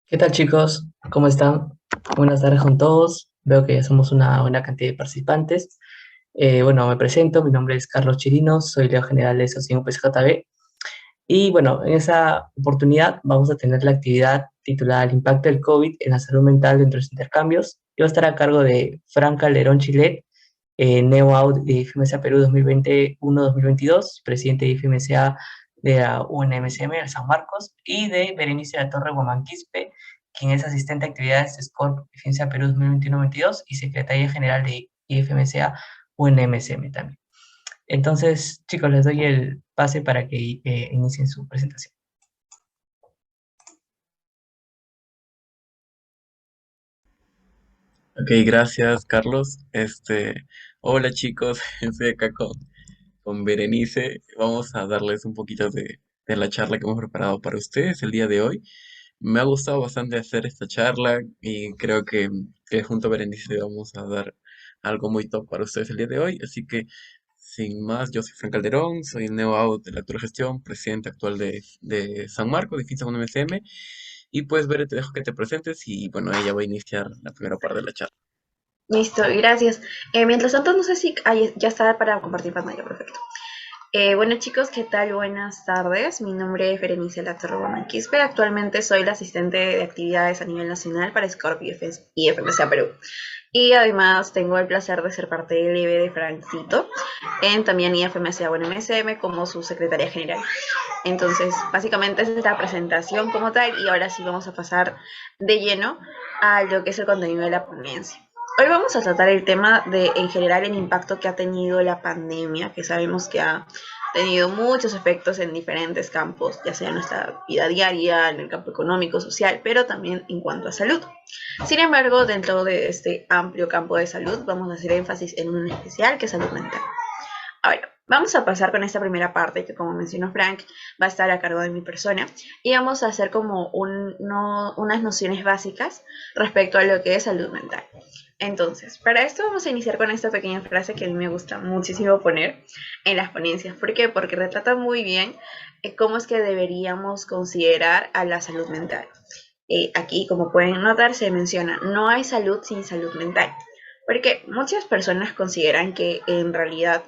¿Qué tal, chicos? ¿Cómo están? Buenas tardes con todos. Veo que ya somos una buena cantidad de participantes. Bueno, me presento. Mi nombre es Carlos Chirinos, soy Leo General de Sociedad UPCJB. Y bueno, en esa oportunidad vamos a tener la actividad titulada El impacto del COVID en la salud mental dentro de los intercambios. Y va a estar a cargo de Fran Calderón Chilet, NeoAud de IFMSA Perú 2021-2022, presidente de IFMSA de la UNMCM de San Marcos, y de Berenice de la Torre Guamanquispe, quien es asistente de actividades de SCORP IFMSA Perú 2021-2022 y secretaria general de IFMSA UNMCM también. Entonces, chicos, les doy el pase para que inicien su presentación. Ok, gracias, Carlos. Hola chicos, estoy acá con Berenice. Vamos a darles un poquito de la charla que hemos preparado para ustedes el día de hoy. Me ha gustado bastante hacer esta charla y creo que junto a Berenice vamos a dar algo muy top para ustedes el día de hoy. Así que, sin más, yo soy Frank Calderón, soy el Neo Out de la actual gestión, presidente actual de San Marcos, de FinSA 1MCM. Y pues, Bere, te dejo que te presentes y bueno, ella va a iniciar la primera parte de la charla. Listo, gracias. Mientras tanto, no sé si ya está para compartir pantalla, perfecto. Bueno chicos, ¿qué tal? Buenas tardes. Mi nombre es Berenice Latorre Guamanquispe. Actualmente soy la asistente de actividades a nivel nacional para Scorpio y FMSA Perú. Y además tengo el placer de ser parte del IB de Francito en también IFMSA o NMSM como su secretaria general. Entonces, básicamente esa es la presentación como tal y ahora sí vamos a pasar de lleno a lo que es el contenido de la ponencia. Hoy vamos a tratar el tema de, en general, el impacto que ha tenido la pandemia, que sabemos que ha tenido muchos efectos en diferentes campos, ya sea en nuestra vida diaria, en el campo económico, social, pero también en cuanto a salud. Sin embargo, dentro de este amplio campo de salud, vamos a hacer énfasis en un especial, que es salud mental. Ahora, vamos a pasar con esta primera parte que, como mencionó Frank, va a estar a cargo de mi persona y vamos a hacer como unas nociones básicas respecto a lo que es salud mental. Entonces, para esto vamos a iniciar con esta pequeña frase que a mí me gusta muchísimo poner en las ponencias. ¿Por qué? Porque retrata muy bien cómo es que deberíamos considerar a la salud mental. Aquí, como pueden notar, se menciona, no hay salud sin salud mental. Porque muchas personas consideran que en realidad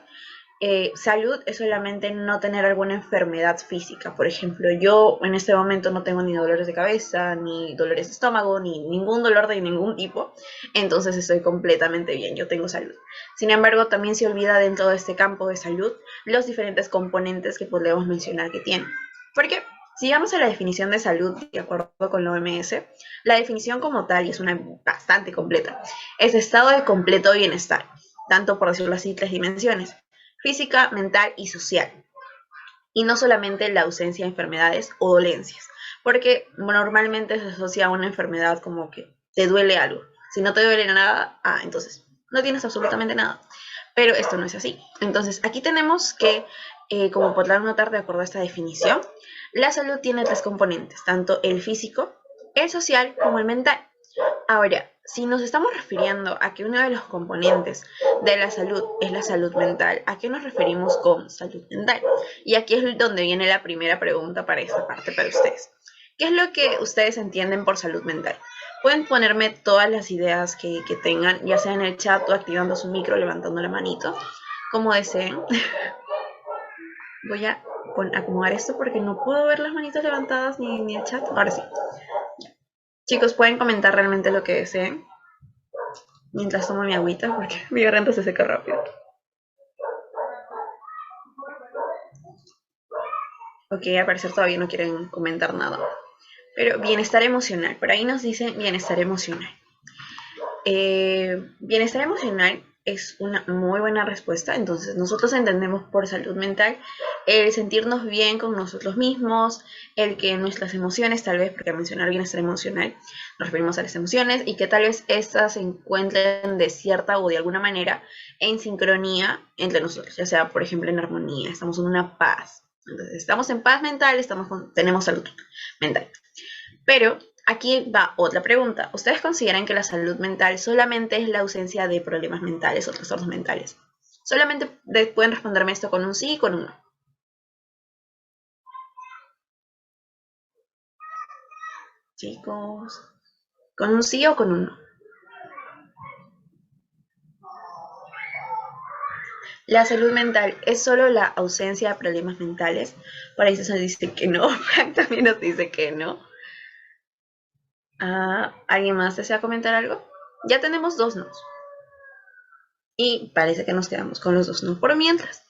salud es solamente no tener alguna enfermedad física. Por ejemplo, yo en este momento no tengo ni dolores de cabeza, ni dolores de estómago, ni ningún dolor de ningún tipo. Entonces estoy completamente bien, yo tengo salud. Sin embargo, también se olvida dentro de este campo de salud los diferentes componentes que podemos mencionar que tiene. Porque si vamos a la definición de salud, de acuerdo con la OMS, la definición como tal, y es una bastante completa, es estado de completo bienestar, tanto por decirlo así, tres dimensiones: física, mental y social. Y no solamente la ausencia de enfermedades o dolencias, porque normalmente se asocia a una enfermedad como que te duele algo. Si no te duele nada, entonces no tienes absolutamente nada. Pero esto no es así. Entonces aquí tenemos que, como podrán notar de acuerdo a esta definición, la salud tiene tres componentes, tanto el físico, el social como el mental. Ahora, si nos estamos refiriendo a que uno de los componentes de la salud es la salud mental, ¿a qué nos referimos con salud mental? Y aquí es donde viene la primera pregunta para esta parte para ustedes. ¿Qué es lo que ustedes entienden por salud mental? Pueden ponerme todas las ideas que tengan, ya sea en el chat o activando su micro, levantando la manito, como deseen. Voy a acomodar esto porque no puedo ver las manitos levantadas ni el chat. Ahora sí. Chicos, pueden comentar realmente lo que deseen mientras tomo mi agüita porque mi garganta se seca rápido. Ok, al parecer todavía no quieren comentar nada. Pero bienestar emocional, por ahí nos dicen bienestar emocional. Bienestar emocional es una muy buena respuesta. Entonces, nosotros entendemos por salud mental el sentirnos bien con nosotros mismos, el que nuestras emociones, tal vez, porque al mencionar bienestar emocional, nos referimos a las emociones y que tal vez estas se encuentren de cierta o de alguna manera en sincronía entre nosotros, ya sea, por ejemplo, en armonía, estamos en una paz. Entonces, estamos en paz mental, tenemos salud mental. Pero aquí va otra pregunta. ¿Ustedes consideran que la salud mental solamente es la ausencia de problemas mentales o trastornos mentales? Solamente pueden responderme esto con un sí y con un no. chicos? ¿Con un sí o con un no? La salud mental es solo la ausencia de problemas mentales. Por ahí se nos dice que no. Frank también nos dice que no. ¿Alguien más desea comentar algo? Ya tenemos 2 nos. Y parece que nos quedamos con los 2 no por mientras.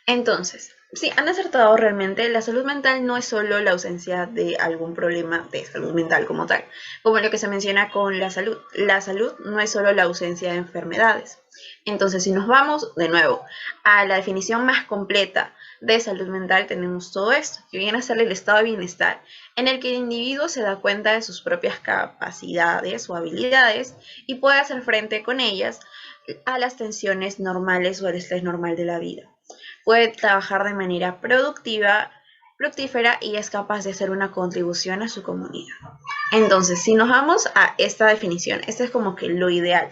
Entonces, sí, han acertado realmente. La salud mental no es solo la ausencia de algún problema de salud mental como tal, como lo que se menciona con la salud. La salud no es solo la ausencia de enfermedades. Entonces, si nos vamos de nuevo a la definición más completa de salud mental, tenemos todo esto, que viene a ser el estado de bienestar, en el que el individuo se da cuenta de sus propias capacidades o habilidades y puede hacer frente con ellas a las tensiones normales o el estrés normal de la vida. Puede trabajar de manera fructífera y es capaz de hacer una contribución a su comunidad. Entonces, si nos vamos a esta definición, este es como que lo ideal.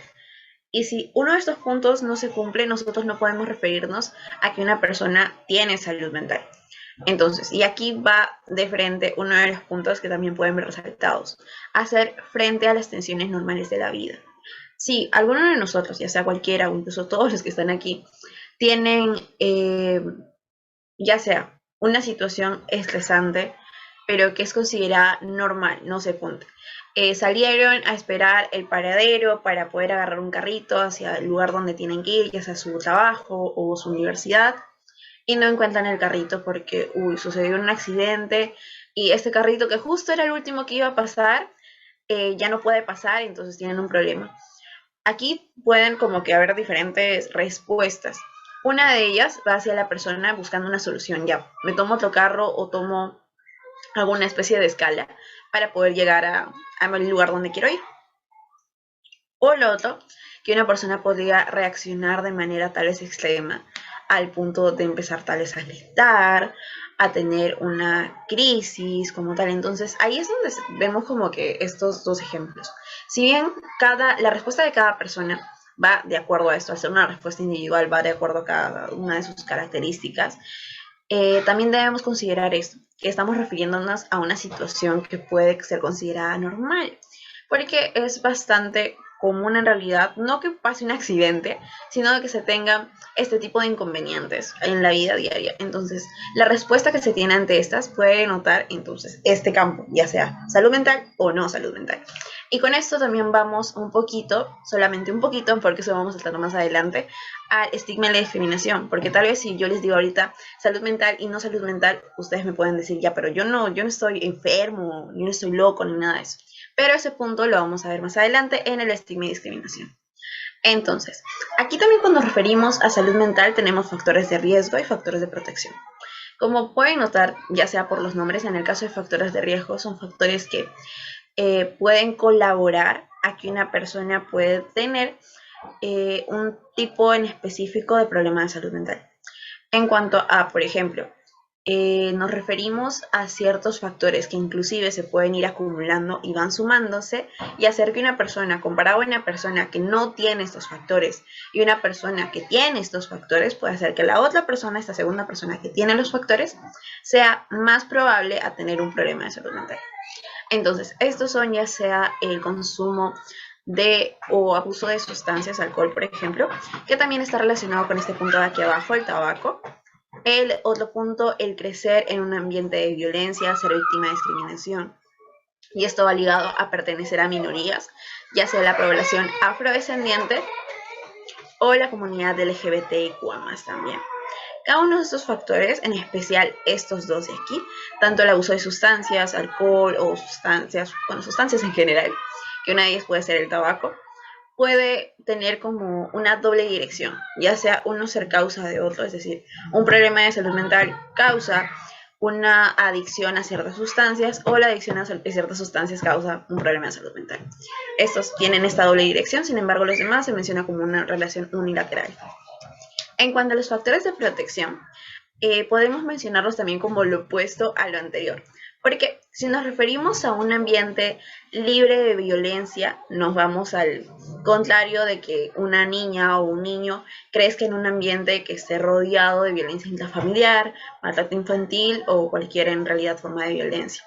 Y si uno de estos puntos no se cumple, nosotros no podemos referirnos a que una persona tiene salud mental. Entonces, y aquí va de frente uno de los puntos que también pueden ver resaltados: hacer frente a las tensiones normales de la vida. Si alguno de nosotros, ya sea cualquiera o incluso todos los que están aquí, tienen ya sea una situación estresante, pero que es considerada normal, no sé, punto. Salieron a esperar el paradero para poder agarrar un carrito hacia el lugar donde tienen que ir, ya sea su trabajo o su universidad, y no encuentran el carrito porque, sucedió un accidente y este carrito que justo era el último que iba a pasar, ya no puede pasar, entonces tienen un problema. Aquí pueden como que haber diferentes respuestas. Una de ellas va hacia la persona buscando una solución. Ya, me tomo otro carro o tomo alguna especie de escala para poder llegar al lugar donde quiero ir. O lo otro, que una persona podría reaccionar de manera tal vez extrema al punto de empezar tal vez a gritar, a tener una crisis como tal. Entonces ahí es donde vemos como que estos 2 ejemplos. Si bien la respuesta de cada persona va de acuerdo a esto, al ser una respuesta individual va de acuerdo a cada una de sus características, también debemos considerar esto, que estamos refiriéndonos a una situación que puede ser considerada normal, porque es bastante común en realidad, no que pase un accidente, sino que se tengan este tipo de inconvenientes en la vida diaria. Entonces, la respuesta que se tiene ante estas puede notar entonces este campo, ya sea salud mental o no salud mental. Y con esto también vamos un poquito, solamente un poquito, porque eso vamos a tratar más adelante, al estigma y la discriminación, porque tal vez si yo les digo ahorita salud mental y no salud mental, ustedes me pueden decir, ya, pero yo no estoy enfermo, yo no estoy loco, ni nada de eso. Pero ese punto lo vamos a ver más adelante en el estigma y discriminación. Entonces, aquí también cuando nos referimos a salud mental tenemos factores de riesgo y factores de protección. Como pueden notar, ya sea por los nombres, en el caso de factores de riesgo son factores que pueden colaborar a que una persona pueda tener un tipo en específico de problema de salud mental. En cuanto a, por ejemplo, nos referimos a ciertos factores que inclusive se pueden ir acumulando y van sumándose y hacer que una persona, comparado a una persona que no tiene estos factores y una persona que tiene estos factores, puede hacer que la otra persona, esta segunda persona que tiene los factores, sea más probable a tener un problema de salud mental. Entonces, estos son ya sea el consumo o abuso de sustancias, alcohol, por ejemplo, que también está relacionado con este punto de aquí abajo, el tabaco. El otro punto, el crecer en un ambiente de violencia, ser víctima de discriminación. Y esto va ligado a pertenecer a minorías, ya sea la población afrodescendiente o la comunidad LGBTIQ+ también. Cada uno de estos factores, en especial estos 2 de aquí, tanto el abuso de sustancias, alcohol o sustancias en general, que una de ellas puede ser el tabaco, puede tener como una doble dirección, ya sea uno ser causa de otro, es decir, un problema de salud mental causa una adicción a ciertas sustancias o la adicción a ciertas sustancias causa un problema de salud mental. Estos tienen esta doble dirección, sin embargo los demás se menciona como una relación unilateral. En cuanto a los factores de protección, podemos mencionarlos también como lo opuesto a lo anterior, porque si nos referimos a un ambiente libre de violencia, nos vamos al contrario de que una niña o un niño crezca en un ambiente que esté rodeado de violencia intrafamiliar, maltrato infantil o cualquier en realidad forma de violencia.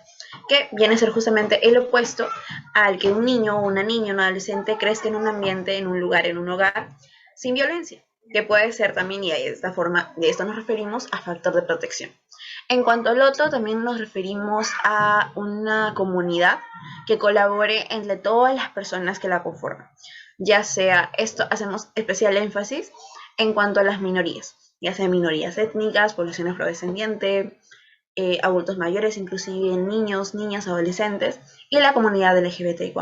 que viene a ser justamente el opuesto al que un niño o una niña, un adolescente crezca en un ambiente, en un lugar, en un hogar, sin violencia, que puede ser también, y de esta forma, de esto nos referimos a factor de protección. En cuanto al otro, también nos referimos a una comunidad que colabore entre todas las personas que la conforman. Ya sea, esto hacemos especial énfasis en cuanto a las minorías, ya sea minorías étnicas, población afrodescendiente, adultos mayores, inclusive niños, niñas, adolescentes y la comunidad LGBTIQ+.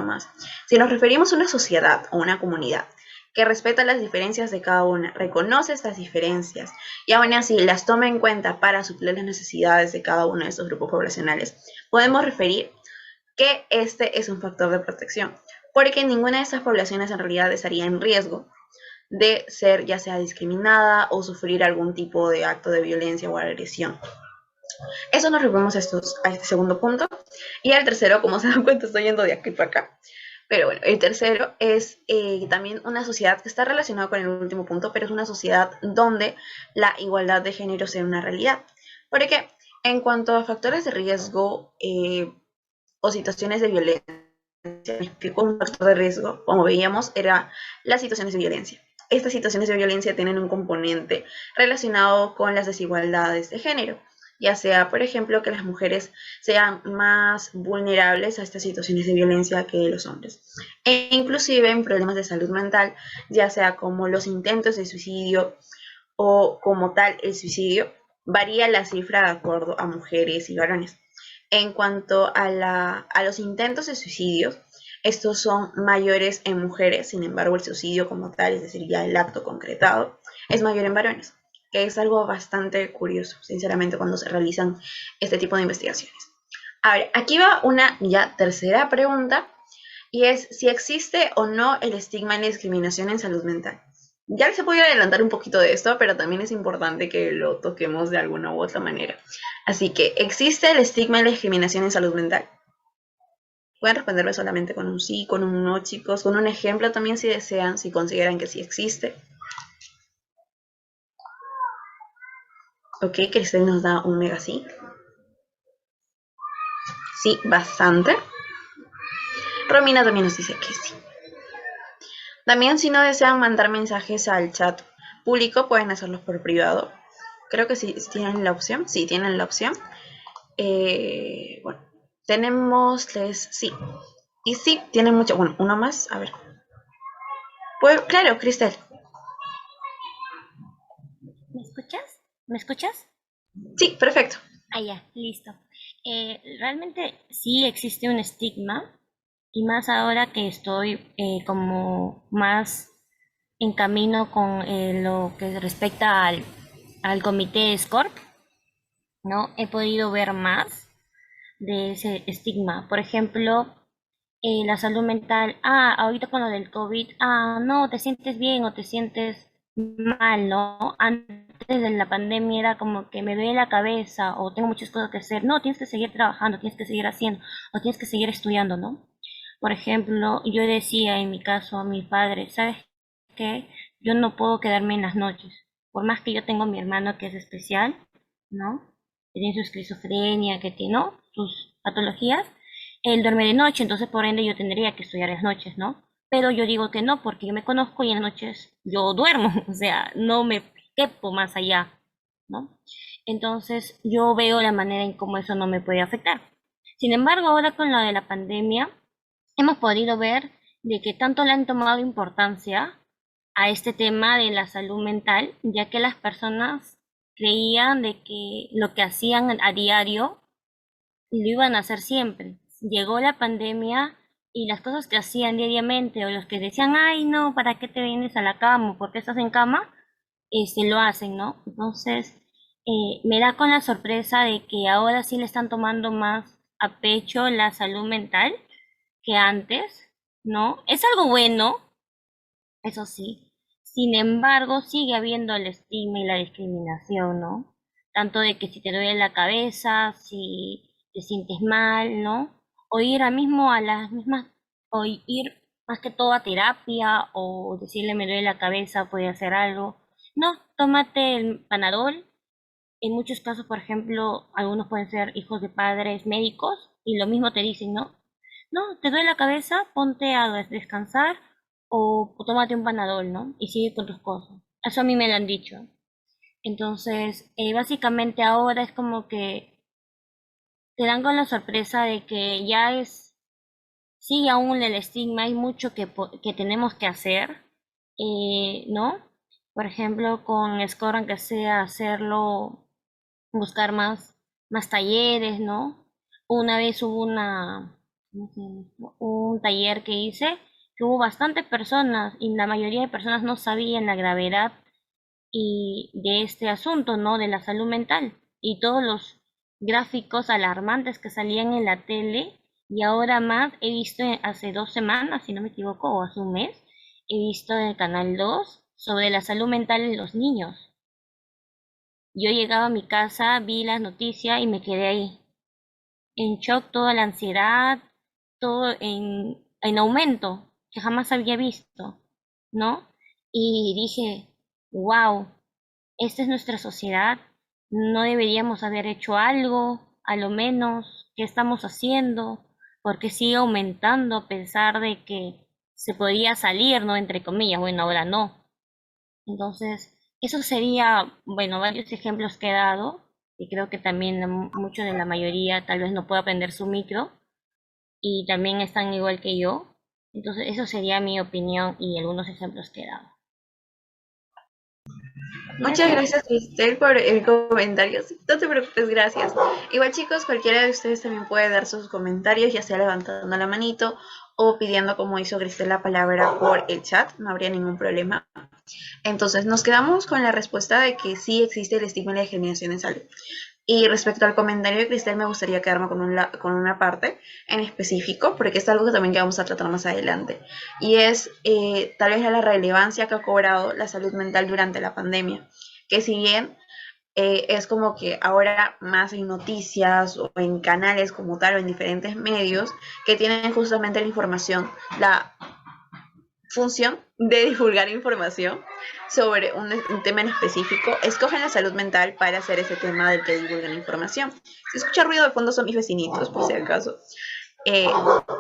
Si nos referimos a una sociedad o una comunidad que respeta las diferencias de cada una, reconoce estas diferencias y aún así las toma en cuenta para suplir las necesidades de cada uno de estos grupos poblacionales, podemos referir que este es un factor de protección, porque ninguna de estas poblaciones en realidad estaría en riesgo de ser ya sea discriminada o sufrir algún tipo de acto de violencia o agresión. Eso nos referimos a este segundo punto. Y al tercero, como se dan cuenta, estoy yendo de aquí para acá. Pero bueno, el tercero es también una sociedad que está relacionada con el último punto, pero es una sociedad donde la igualdad de género sea una realidad. Porque en cuanto a factores de riesgo o situaciones de violencia, un factor de riesgo, como veíamos, era las situaciones de violencia. Estas situaciones de violencia tienen un componente relacionado con las desigualdades de género, ya sea, por ejemplo, que las mujeres sean más vulnerables a estas situaciones de violencia que los hombres. E inclusive en problemas de salud mental, ya sea como los intentos de suicidio o como tal el suicidio, varía la cifra de acuerdo a mujeres y varones. En cuanto a los intentos de suicidio, estos son mayores en mujeres, sin embargo el suicidio como tal, es decir, ya el acto concretado, es mayor en varones, que es algo bastante curioso, sinceramente, cuando se realizan este tipo de investigaciones. A ver, aquí va una ya tercera pregunta, y es si existe o no el estigma y la discriminación en salud mental. Ya les voy a adelantar un poquito de esto, pero también es importante que lo toquemos de alguna u otra manera. Así que, ¿existe el estigma y la discriminación en salud mental? Pueden responderme solamente con un sí, con un no, chicos, con un ejemplo también si desean, si consideran que sí existe. Ok, Cristel nos da un mega sí. Sí, bastante. Romina también nos dice que sí. También si no desean mandar mensajes al chat público, pueden hacerlos por privado. Creo que sí tienen la opción. Sí, tienen la opción. Bueno, tenemos les sí. Y sí, tienen mucho. Bueno, uno más. A ver. Pues, claro, Cristel. ¿Me escuchas? ¿Me escuchas? Sí, perfecto. Ah, ya, listo. Realmente sí existe un estigma y más ahora que estoy como más en camino con lo que respecta al comité SCORP, ¿no? He podido ver más de ese estigma. Por ejemplo, la salud mental, ahorita con lo del COVID, no, te sientes bien o te sientes mal, ¿no? Antes de la pandemia era como que me duele la cabeza o tengo muchas cosas que hacer. No, tienes que seguir trabajando, tienes que seguir haciendo o tienes que seguir estudiando, ¿no? Por ejemplo, yo decía en mi caso a mi padre, ¿sabes qué? Yo no puedo quedarme en las noches. Por más que yo tengo a mi hermano que es especial, ¿no? Que tiene su esquizofrenia, que tiene, ¿no? Sus patologías. Él duerme de noche, entonces por ende yo tendría que estudiar las noches, ¿no? Pero yo digo que no, porque yo me conozco y en las noches yo duermo, o sea, no me quepo más allá, ¿no? Entonces yo veo la manera en cómo eso no me puede afectar. Sin embargo, ahora con la de la pandemia, hemos podido ver de que tanto le han tomado importancia a este tema de la salud mental, ya que las personas creían de que lo que hacían a diario lo iban a hacer siempre. Llegó la pandemia y las cosas que hacían diariamente o los que decían, ay, no, ¿para qué te vienes a la cama? ¿Por qué estás en cama? Lo hacen, ¿no? Entonces, me da con la sorpresa de que ahora sí le están tomando más a pecho la salud mental que antes, ¿no? Es algo bueno, eso sí. Sin embargo, sigue habiendo el estigma y la discriminación, ¿no? Tanto de que si te duele la cabeza, si te sientes mal, ¿no? O ir a mismo a las mismas, o ir más que todo a terapia, o decirle me duele la cabeza, puede hacer algo. No, tómate el Panadol. En muchos casos, por ejemplo, algunos pueden ser hijos de padres médicos, y lo mismo te dicen, ¿no? No, te duele la cabeza, ponte a descansar o tómate un Panadol, ¿no? Y sigue con tus cosas. Eso a mí me lo han dicho. Entonces, básicamente ahora es como que te dan con la sorpresa de que ya es, sigue aún el estigma, hay mucho que tenemos que hacer, ¿no? Por ejemplo, con Scorran que sea hacerlo, buscar más talleres, ¿no? Una vez hubo ¿cómo se llama esto? Un taller que hice, que hubo bastantes personas y la mayoría de personas no sabían la gravedad y de este asunto, ¿no? De la salud mental y todos los gráficos alarmantes que salían en la tele y ahora más he visto hace 2 semanas, si no me equivoco, o hace un mes, he visto en el Canal 2 sobre la salud mental en los niños. Yo llegaba a mi casa, vi las noticias y me quedé ahí, en shock, toda la ansiedad, todo en aumento, que jamás había visto, ¿no? Y dije, wow, esta es nuestra sociedad, no deberíamos haber hecho algo, a lo menos, ¿qué estamos haciendo? Porque sigue aumentando a pesar de que se podía salir, ¿no? Entre comillas, bueno, ahora no. Entonces, eso sería, bueno, varios ejemplos que he dado, y creo que también mucho de la mayoría tal vez no pueda aprender su micro, y también están igual que yo. Entonces, eso sería mi opinión y algunos ejemplos que he dado. Muchas Gracias. gracias, Cristel, por el comentario. Sí, no te preocupes, gracias. Igual, chicos, cualquiera de ustedes también puede dar sus comentarios, ya sea levantando la manito o pidiendo, como hizo Cristel, la palabra por el chat. No habría ningún problema. Entonces, nos quedamos con la respuesta de que sí existe el estigma y la discriminación en salud. Y respecto al comentario de Cristel, me gustaría quedarme con una parte en específico, porque es algo que también que vamos a tratar más adelante. Y es tal vez la relevancia que ha cobrado la salud mental durante la pandemia. Que si bien es como que ahora más en noticias o en canales como tal o en diferentes medios que tienen justamente la información, la función de divulgar información sobre un tema en específico, escogen la salud mental para hacer ese tema del que divulgan información. Si escucha ruido de fondo son mis vecinitos, por si acaso. Eh,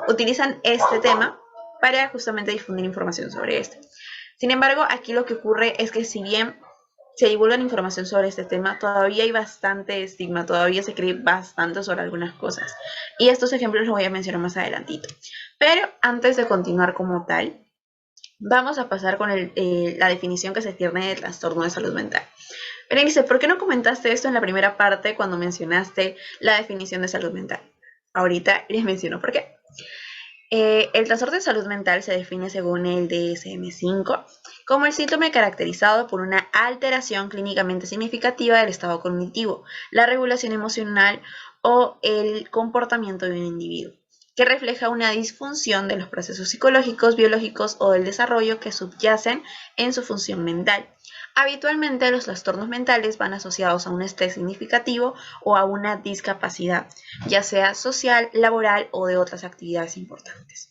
Utilizan este tema para justamente difundir información sobre esto. Sin embargo, aquí lo que ocurre es que si bien se divulgan información sobre este tema, todavía hay bastante estigma, todavía se cree bastante sobre algunas cosas. Y estos ejemplos los voy a mencionar más adelantito. Pero antes de continuar como tal, vamos a pasar con la definición que se tiene de trastorno de salud mental. Berenice, ¿por qué no comentaste esto en la primera parte cuando mencionaste la definición de salud mental? Ahorita les menciono por qué. El trastorno de salud mental se define según el DSM-5 como el síntoma caracterizado por una alteración clínicamente significativa del estado cognitivo, la regulación emocional o el comportamiento de un individuo, que refleja una disfunción de los procesos psicológicos, biológicos o del desarrollo que subyacen en su función mental. Habitualmente los trastornos mentales van asociados a un estrés significativo o a una discapacidad, ya sea social, laboral o de otras actividades importantes.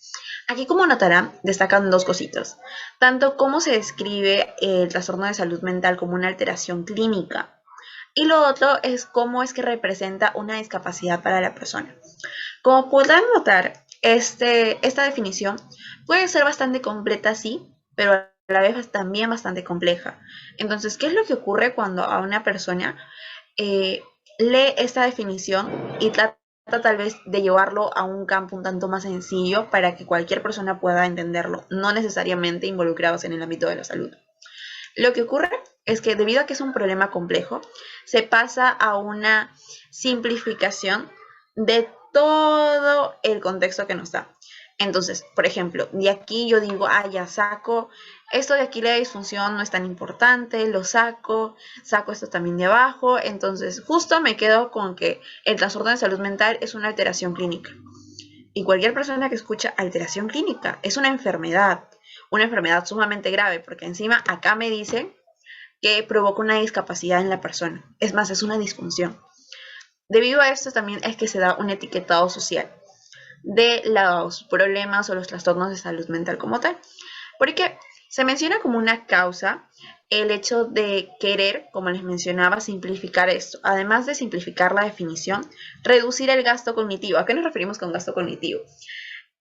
Aquí, como notarán, destacan dos cositas, tanto cómo se describe el trastorno de salud mental como una alteración clínica, y lo otro es cómo es que representa una discapacidad para la persona. Como podrán notar, esta definición puede ser bastante completa, sí, pero a la vez también bastante compleja. Entonces, ¿qué es lo que ocurre cuando a una persona lee esta definición y trata tal vez de llevarlo a un campo un tanto más sencillo para que cualquier persona pueda entenderlo, no necesariamente involucrados en el ámbito de la salud? Lo que ocurre es que debido a que es un problema complejo, se pasa a una simplificación de todo el contexto que nos da. Entonces, por ejemplo, de aquí yo digo, ya saco esto de aquí, la disfunción no es tan importante, lo saco esto también de abajo. Entonces, justo me quedo con que el trastorno de salud mental es una alteración clínica. Y cualquier persona que escucha alteración clínica es una enfermedad sumamente grave, porque encima acá me dicen que provoca una discapacidad en la persona. Es más, es una disfunción. Debido a esto también es que se da un etiquetado social de los problemas o los trastornos de salud mental como tal, porque se menciona como una causa el hecho de querer, como les mencionaba, simplificar esto. Además de simplificar la definición, reducir el gasto cognitivo. ¿A qué nos referimos con gasto cognitivo?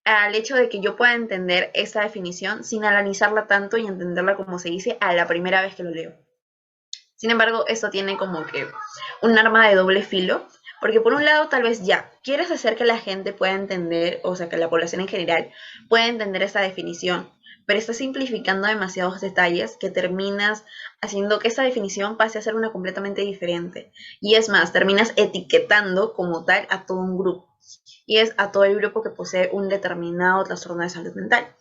Al hecho de que yo pueda entender esta definición sin analizarla tanto y entenderla como se dice a la primera vez que lo leo. Sin embargo, esto tiene como que un arma de doble filo, porque por un lado tal vez ya quieres hacer que la gente pueda entender, o sea, que la población en general pueda entender esta definición, pero estás simplificando demasiados detalles que terminas haciendo que esa definición pase a ser una completamente diferente. Y es más, terminas etiquetando como tal a todo un grupo. Y es a todo el grupo que posee un determinado trastorno de salud mental.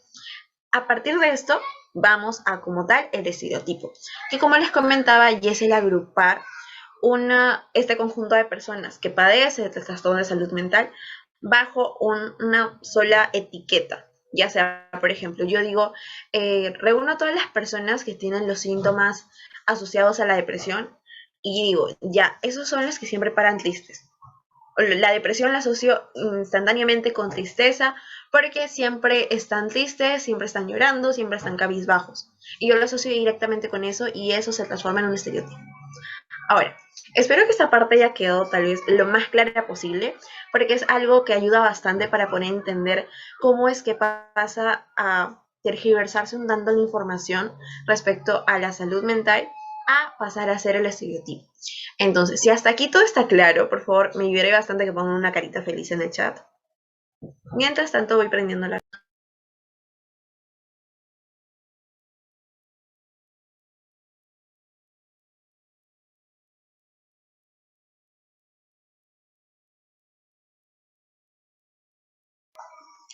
A partir de esto, vamos a como tal el estereotipo, que como les comentaba, ya es el agrupar este conjunto de personas que padece de trastorno de salud mental bajo una sola etiqueta. Ya sea, por ejemplo, yo digo, reúno a todas las personas que tienen los síntomas asociados a la depresión y digo, ya, esos son los que siempre paran tristes. La depresión la asocio instantáneamente con tristeza, porque siempre están tristes, siempre están llorando, siempre están cabizbajos. Y yo lo asocio directamente con eso y eso se transforma en un estereotipo. Ahora, espero que esta parte haya quedado tal vez lo más clara posible, porque es algo que ayuda bastante para poder entender cómo es que pasa a tergiversarse un tanto la información respecto a la salud mental a pasar a ser el estereotipo. Entonces, si hasta aquí todo está claro, por favor, me ayudaría bastante que pongan una carita feliz en el chat. Mientras tanto, voy prendiendo la...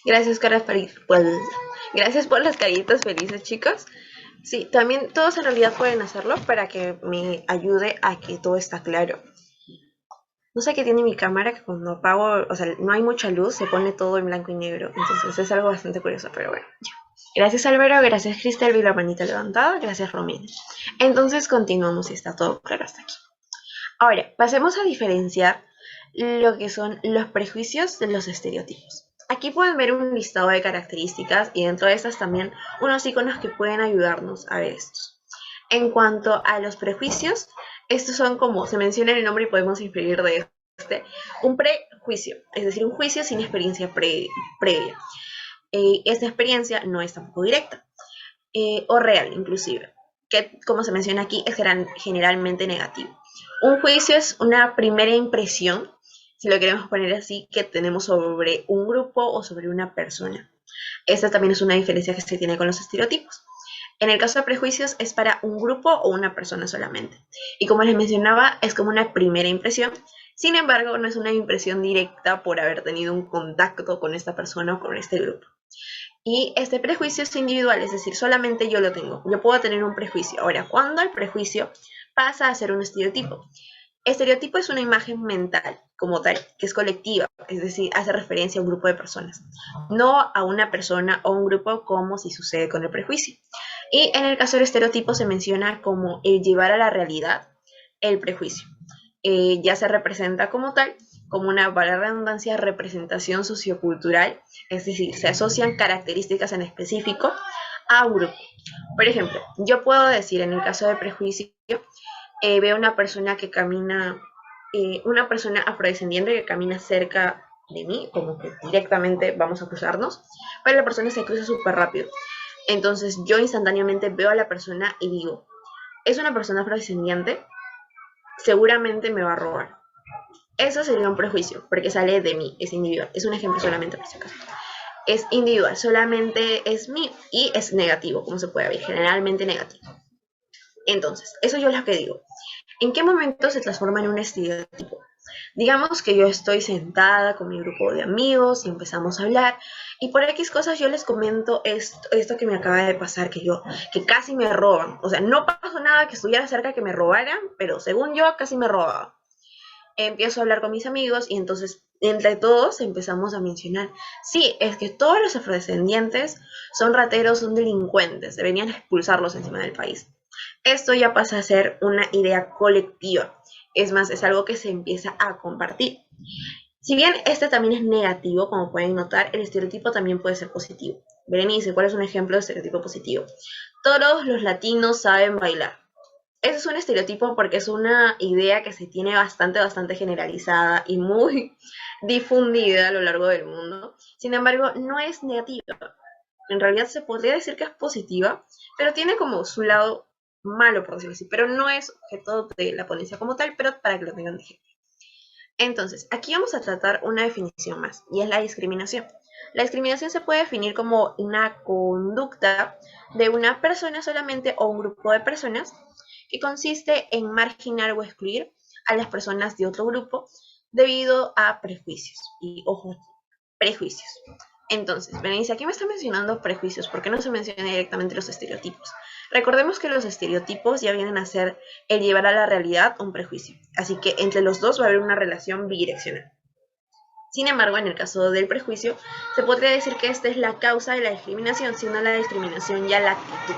Gracias, gracias por las caritas felices, chicos. Sí, también todos en realidad pueden hacerlo para que me ayude a que todo está claro. No sé qué tiene mi cámara, que cuando apago, o sea, no hay mucha luz, se pone todo en blanco y negro. Entonces es algo bastante curioso, pero bueno, ya. Gracias, Álvaro, gracias, Cristel, vi la manita levantada, gracias, Romina. Entonces continuamos y está todo claro hasta aquí. Ahora, pasemos a diferenciar lo que son los prejuicios de los estereotipos. Aquí pueden ver un listado de características y dentro de estas también unos iconos que pueden ayudarnos a ver estos. En cuanto a los prejuicios, estos son, como se menciona en el nombre y podemos inferir de un prejuicio, es decir, un juicio sin experiencia previa. Esta experiencia no es tampoco directa o real inclusive, que como se menciona aquí es generalmente negativo. Un juicio es una primera impresión, si lo queremos poner así, que tenemos sobre un grupo o sobre una persona. Esta también es una diferencia que se tiene con los estereotipos. En el caso de prejuicios es para un grupo o una persona solamente. Y como les mencionaba, es como una primera impresión. Sin embargo, no es una impresión directa por haber tenido un contacto con esta persona o con este grupo. Y este prejuicio es individual, es decir, solamente yo lo tengo. Yo puedo tener un prejuicio. Ahora, ¿cuándo el prejuicio pasa a ser un estereotipo? Estereotipo es una imagen mental, como tal, que es colectiva, es decir, hace referencia a un grupo de personas, no a una persona o un grupo como si sucede con el prejuicio. Y en el caso del estereotipo se menciona como el llevar a la realidad el prejuicio. Ya se representa como tal, como una, para la redundancia, representación sociocultural, es decir, se asocian características en específico a un grupo. Por ejemplo, yo puedo decir en el caso de prejuicio, veo una persona que camina, una persona afrodescendiente que camina cerca de mí, como que directamente vamos a cruzarnos, pero la persona se cruza súper rápido. Entonces yo instantáneamente veo a la persona y digo, es una persona afrodescendiente, seguramente me va a robar. Eso sería un prejuicio, porque sale de mí, es individual. Es un ejemplo solamente por si acaso. Es individual, solamente es mío y es negativo, como se puede ver, generalmente negativo. Entonces, eso yo es lo que digo. ¿En qué momento se transforma en un estereotipo? Digamos que yo estoy sentada con mi grupo de amigos y empezamos a hablar y por X cosas yo les comento esto que me acaba de pasar, que casi me roban. O sea, no pasó nada que estuviera cerca que me robaran, pero según yo casi me robaban. Empiezo a hablar con mis amigos y entonces entre todos empezamos a mencionar, sí, es que todos los afrodescendientes son rateros, son delincuentes, deberían expulsarlos encima del país. Esto ya pasa a ser una idea colectiva. Es más, es algo que se empieza a compartir. Si bien este también es negativo, como pueden notar, el estereotipo también puede ser positivo. Berenice, ¿cuál es un ejemplo de estereotipo positivo? Todos los latinos saben bailar. Ese es un estereotipo porque es una idea que se tiene bastante generalizada y muy difundida a lo largo del mundo. Sin embargo, no es negativa. En realidad se podría decir que es positiva, pero tiene como su lado malo, por decirlo así. Pero no es objeto de la ponencia como tal, pero para que lo tengan de ejemplo. Entonces, aquí vamos a tratar una definición más, y es la discriminación. La discriminación se puede definir como una conducta de una persona solamente o un grupo de personas que consiste en marginar o excluir a las personas de otro grupo debido a prejuicios. Y ojo, prejuicios. Entonces, Berenice, aquí me está mencionando prejuicios. ¿Por qué no se menciona directamente los estereotipos? Recordemos que los estereotipos ya vienen a ser el llevar a la realidad un prejuicio. Así que entre los dos va a haber una relación bidireccional. Sin embargo, en el caso del prejuicio, se podría decir que esta es la causa de la discriminación, siendo la discriminación ya la actitud.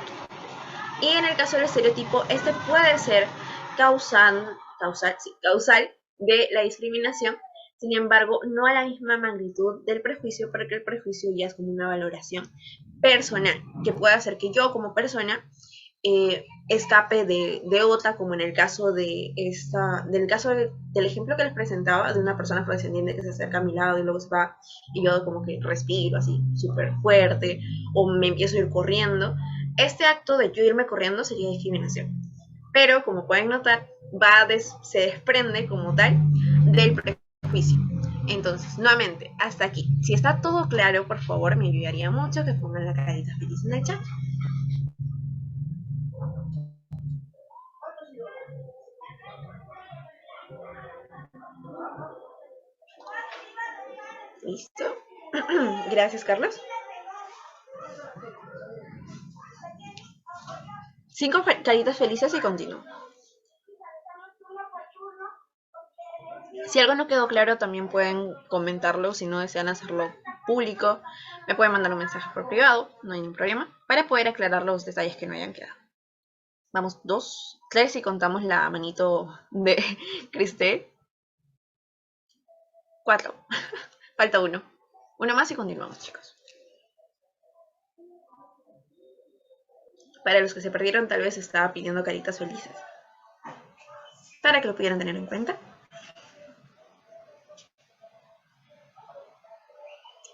Y en el caso del estereotipo, este puede ser causal de la discriminación, sin embargo, no a la misma magnitud del prejuicio, porque el prejuicio ya es como una valoración personal, que puede hacer que yo como persona escape de otra, como en el caso del ejemplo que les presentaba, de una persona afrodescendiente que se acerca a mi lado y luego se va, y yo como que respiro así súper fuerte, o me empiezo a ir corriendo. Este acto de yo irme corriendo sería discriminación. Pero, como pueden notar, se desprende como tal del prejuicio. Entonces, nuevamente, hasta aquí. Si está todo claro, por favor, me ayudaría mucho que pongan la carita feliz en el chat. Listo. Gracias, Carlos. 5 caritas felices y continúo. Si algo no quedó claro, también pueden comentarlo. Si no desean hacerlo público, me pueden mandar un mensaje por privado, no hay ningún problema, para poder aclarar los detalles que no hayan quedado. Vamos, 2, 3 y contamos la manito de Cristel. 4. Falta 1. Uno más y continuamos, chicos. Para los que se perdieron, tal vez estaba pidiendo caritas felices, para que lo pudieran tener en cuenta.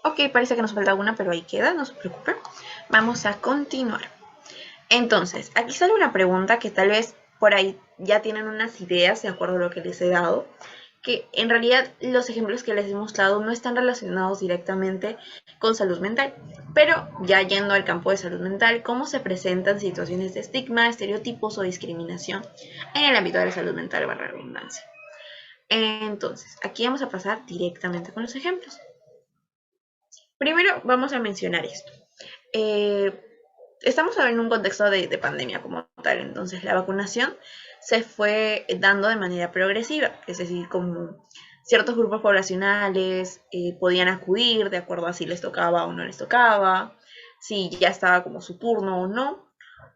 Ok, parece que nos falta una, pero ahí queda, no se preocupen. Vamos a continuar. Entonces, aquí sale una pregunta que tal vez por ahí ya tienen unas ideas de acuerdo a lo que les he dado, que en realidad los ejemplos que les he mostrado no están relacionados directamente con salud mental, pero ya yendo al campo de salud mental, cómo se presentan situaciones de estigma, estereotipos o discriminación en el ámbito de la salud mental, barra redundancia. Entonces, aquí vamos a pasar directamente con los ejemplos. Primero vamos a mencionar esto. Estamos en un contexto de pandemia como tal, entonces la vacunación se fue dando de manera progresiva, es decir, como ciertos grupos poblacionales podían acudir de acuerdo a si les tocaba o no les tocaba, si ya estaba como su turno o no,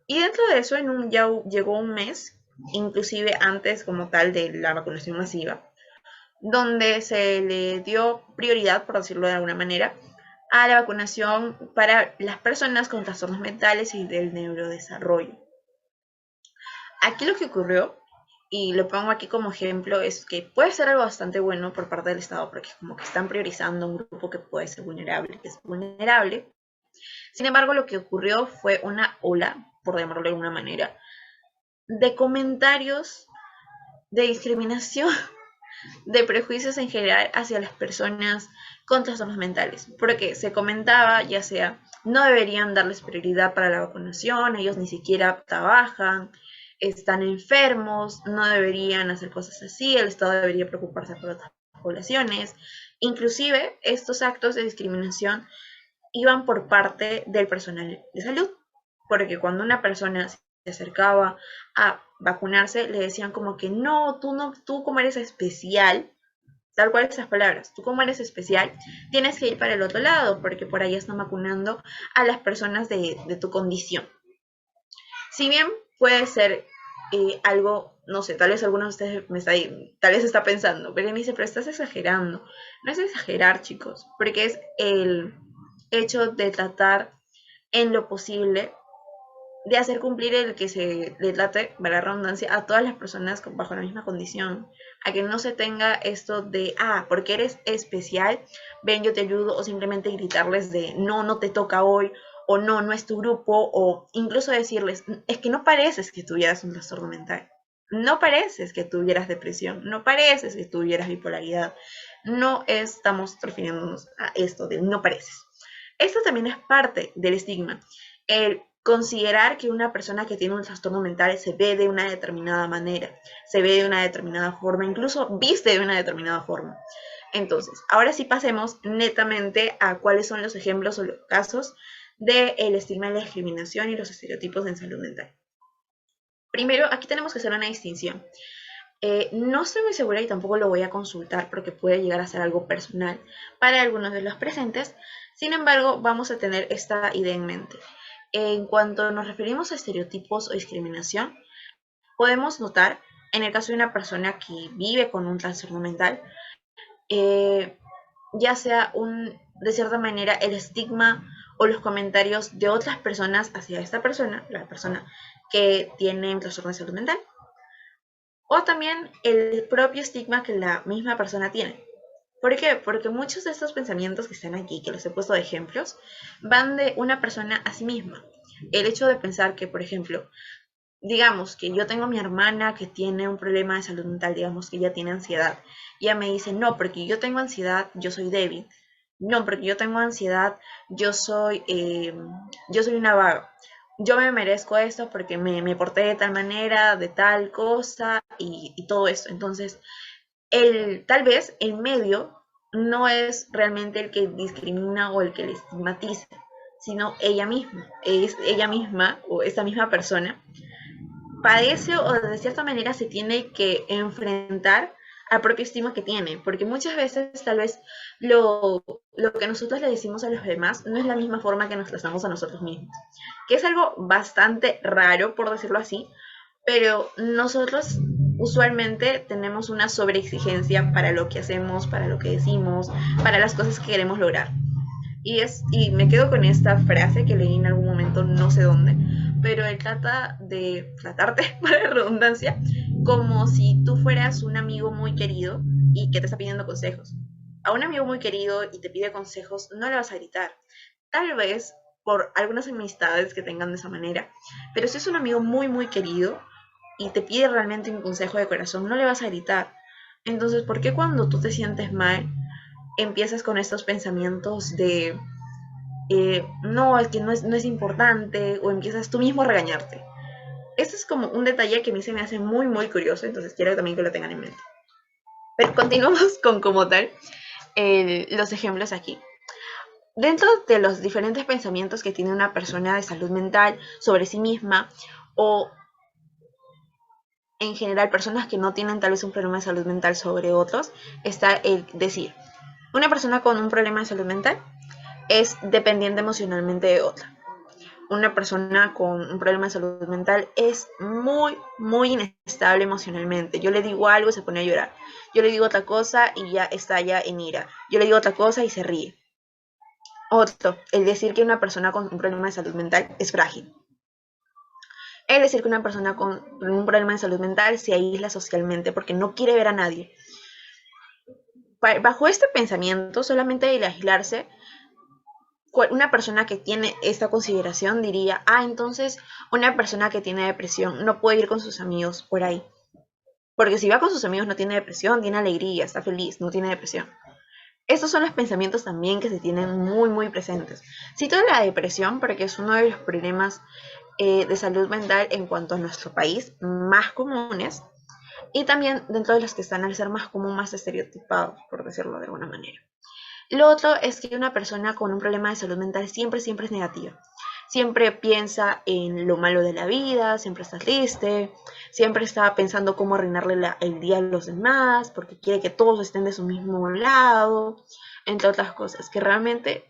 y dentro de eso ya llegó un mes, inclusive antes como tal de la vacunación masiva, donde se le dio prioridad, por decirlo de alguna manera, a la vacunación para las personas con trastornos mentales y del neurodesarrollo. Aquí lo que ocurrió, y lo pongo aquí como ejemplo, es que puede ser algo bastante bueno por parte del Estado, porque como que están priorizando un grupo que puede ser vulnerable, que es vulnerable. Sin embargo, lo que ocurrió fue una ola, por llamarlo de alguna manera, de comentarios de discriminación, de prejuicios en general hacia las personas con trastornos mentales, porque se comentaba, ya sea, no deberían darles prioridad para la vacunación, ellos ni siquiera trabajan, están enfermos, no deberían hacer cosas así, el Estado debería preocuparse por otras poblaciones. Inclusive, estos actos de discriminación iban por parte del personal de salud, porque cuando una persona se acercaba a vacunarse, le decían como que no, tú como eres especial, tal cual esas palabras, tú como eres especial, tienes que ir para el otro lado, porque por ahí están vacunando a las personas de tu condición. Si bien puede ser algo, no sé, tal vez algunos de ustedes tal vez está pensando, pero me dice, pero estás exagerando. No es exagerar, chicos, porque es el hecho de tratar en lo posible de hacer cumplir el que se le trate, para la redundancia, a todas las personas bajo la misma condición, a que no se tenga esto de, porque eres especial, ven, yo te ayudo, o simplemente gritarles de, no, no te toca hoy, o no, no es tu grupo, o incluso decirles, es que no pareces que tuvieras un trastorno mental, no pareces que tuvieras depresión, no pareces que tuvieras bipolaridad, no estamos refiriéndonos a esto de no pareces. Esto también es parte del estigma, el considerar que una persona que tiene un trastorno mental se ve de una determinada manera, se ve de una determinada forma, incluso viste de una determinada forma. Entonces, ahora sí pasemos netamente a cuáles son los ejemplos o los casos del estigma y la discriminación y los estereotipos en salud mental. Primero, aquí tenemos que hacer una distinción. No estoy muy segura y tampoco lo voy a consultar porque puede llegar a ser algo personal para algunos de los presentes. Sin embargo, vamos a tener esta idea en mente. En cuanto nos referimos a estereotipos o discriminación, podemos notar, en el caso de una persona que vive con un trastorno mental, ya sea de cierta manera el estigma o los comentarios de otras personas hacia esta persona, la persona que tiene un trastorno de salud mental, o también el propio estigma que la misma persona tiene. ¿Por qué? Porque muchos de estos pensamientos que están aquí, que los he puesto de ejemplos, van de una persona a sí misma. El hecho de pensar que, por ejemplo, digamos que yo tengo a mi hermana que tiene un problema de salud mental, digamos que ella tiene ansiedad, y ella me dice, no, porque yo tengo ansiedad, yo soy débil. No, porque yo tengo ansiedad, yo soy una vaga. Yo me merezco esto porque me porté de tal manera, de tal cosa y todo esto. Entonces, tal vez el medio no es realmente el que discrimina o el que le estigmatiza, sino ella misma. Es ella misma o esta misma persona padece o de cierta manera se tiene que enfrentar al propio estigma que tiene, porque muchas veces tal vez lo que nosotros le decimos a los demás no es la misma forma que nos tratamos a nosotros mismos, que es algo bastante raro, por decirlo así, pero nosotros usualmente tenemos una sobreexigencia para lo que hacemos, para lo que decimos, para las cosas que queremos lograr. Y me quedo con esta frase que leí en algún momento, no sé dónde, pero él trata de tratarte, para la redundancia, como si tú fueras un amigo muy querido y que te está pidiendo consejos. A un amigo muy querido y te pide consejos, no le vas a gritar. Tal vez por algunas amistades que tengan de esa manera, pero si es un amigo muy, muy querido y te pide realmente un consejo de corazón, no le vas a gritar. Entonces, ¿por qué cuando tú te sientes mal empiezas con estos pensamientos de no, es que no es importante, o empiezas tú mismo a regañarte? Este es como un detalle que a mí se me hace muy, muy curioso, entonces quiero también que lo tengan en mente. Pero continuamos con como tal los ejemplos aquí. Dentro de los diferentes pensamientos que tiene una persona de salud mental sobre sí misma, o en general personas que no tienen tal vez un problema de salud mental sobre otros, está el decir, una persona con un problema de salud mental es dependiente emocionalmente de otra. Una persona con un problema de salud mental es muy, muy inestable emocionalmente. Yo le digo algo y se pone a llorar. Yo le digo otra cosa y ya estalla en ira. Yo le digo otra cosa y se ríe. Otro, el decir que una persona con un problema de salud mental es frágil. El decir que una persona con un problema de salud mental se aísla socialmente porque no quiere ver a nadie. Bajo este pensamiento, solamente el aislarse, una persona que tiene esta consideración diría, entonces una persona que tiene depresión no puede ir con sus amigos por ahí. Porque si va con sus amigos no tiene depresión, tiene alegría, está feliz, no tiene depresión. Estos son los pensamientos también que se tienen muy, muy presentes. Cito la depresión porque es uno de los problemas de salud mental en cuanto a nuestro país más comunes y también dentro de los que están al ser más común, más estereotipados, por decirlo de alguna manera. Lo otro es que una persona con un problema de salud mental siempre es negativa. Siempre piensa en lo malo de la vida, siempre está triste, siempre está pensando cómo arruinarle el día a los demás, porque quiere que todos estén de su mismo lado, entre otras cosas, que realmente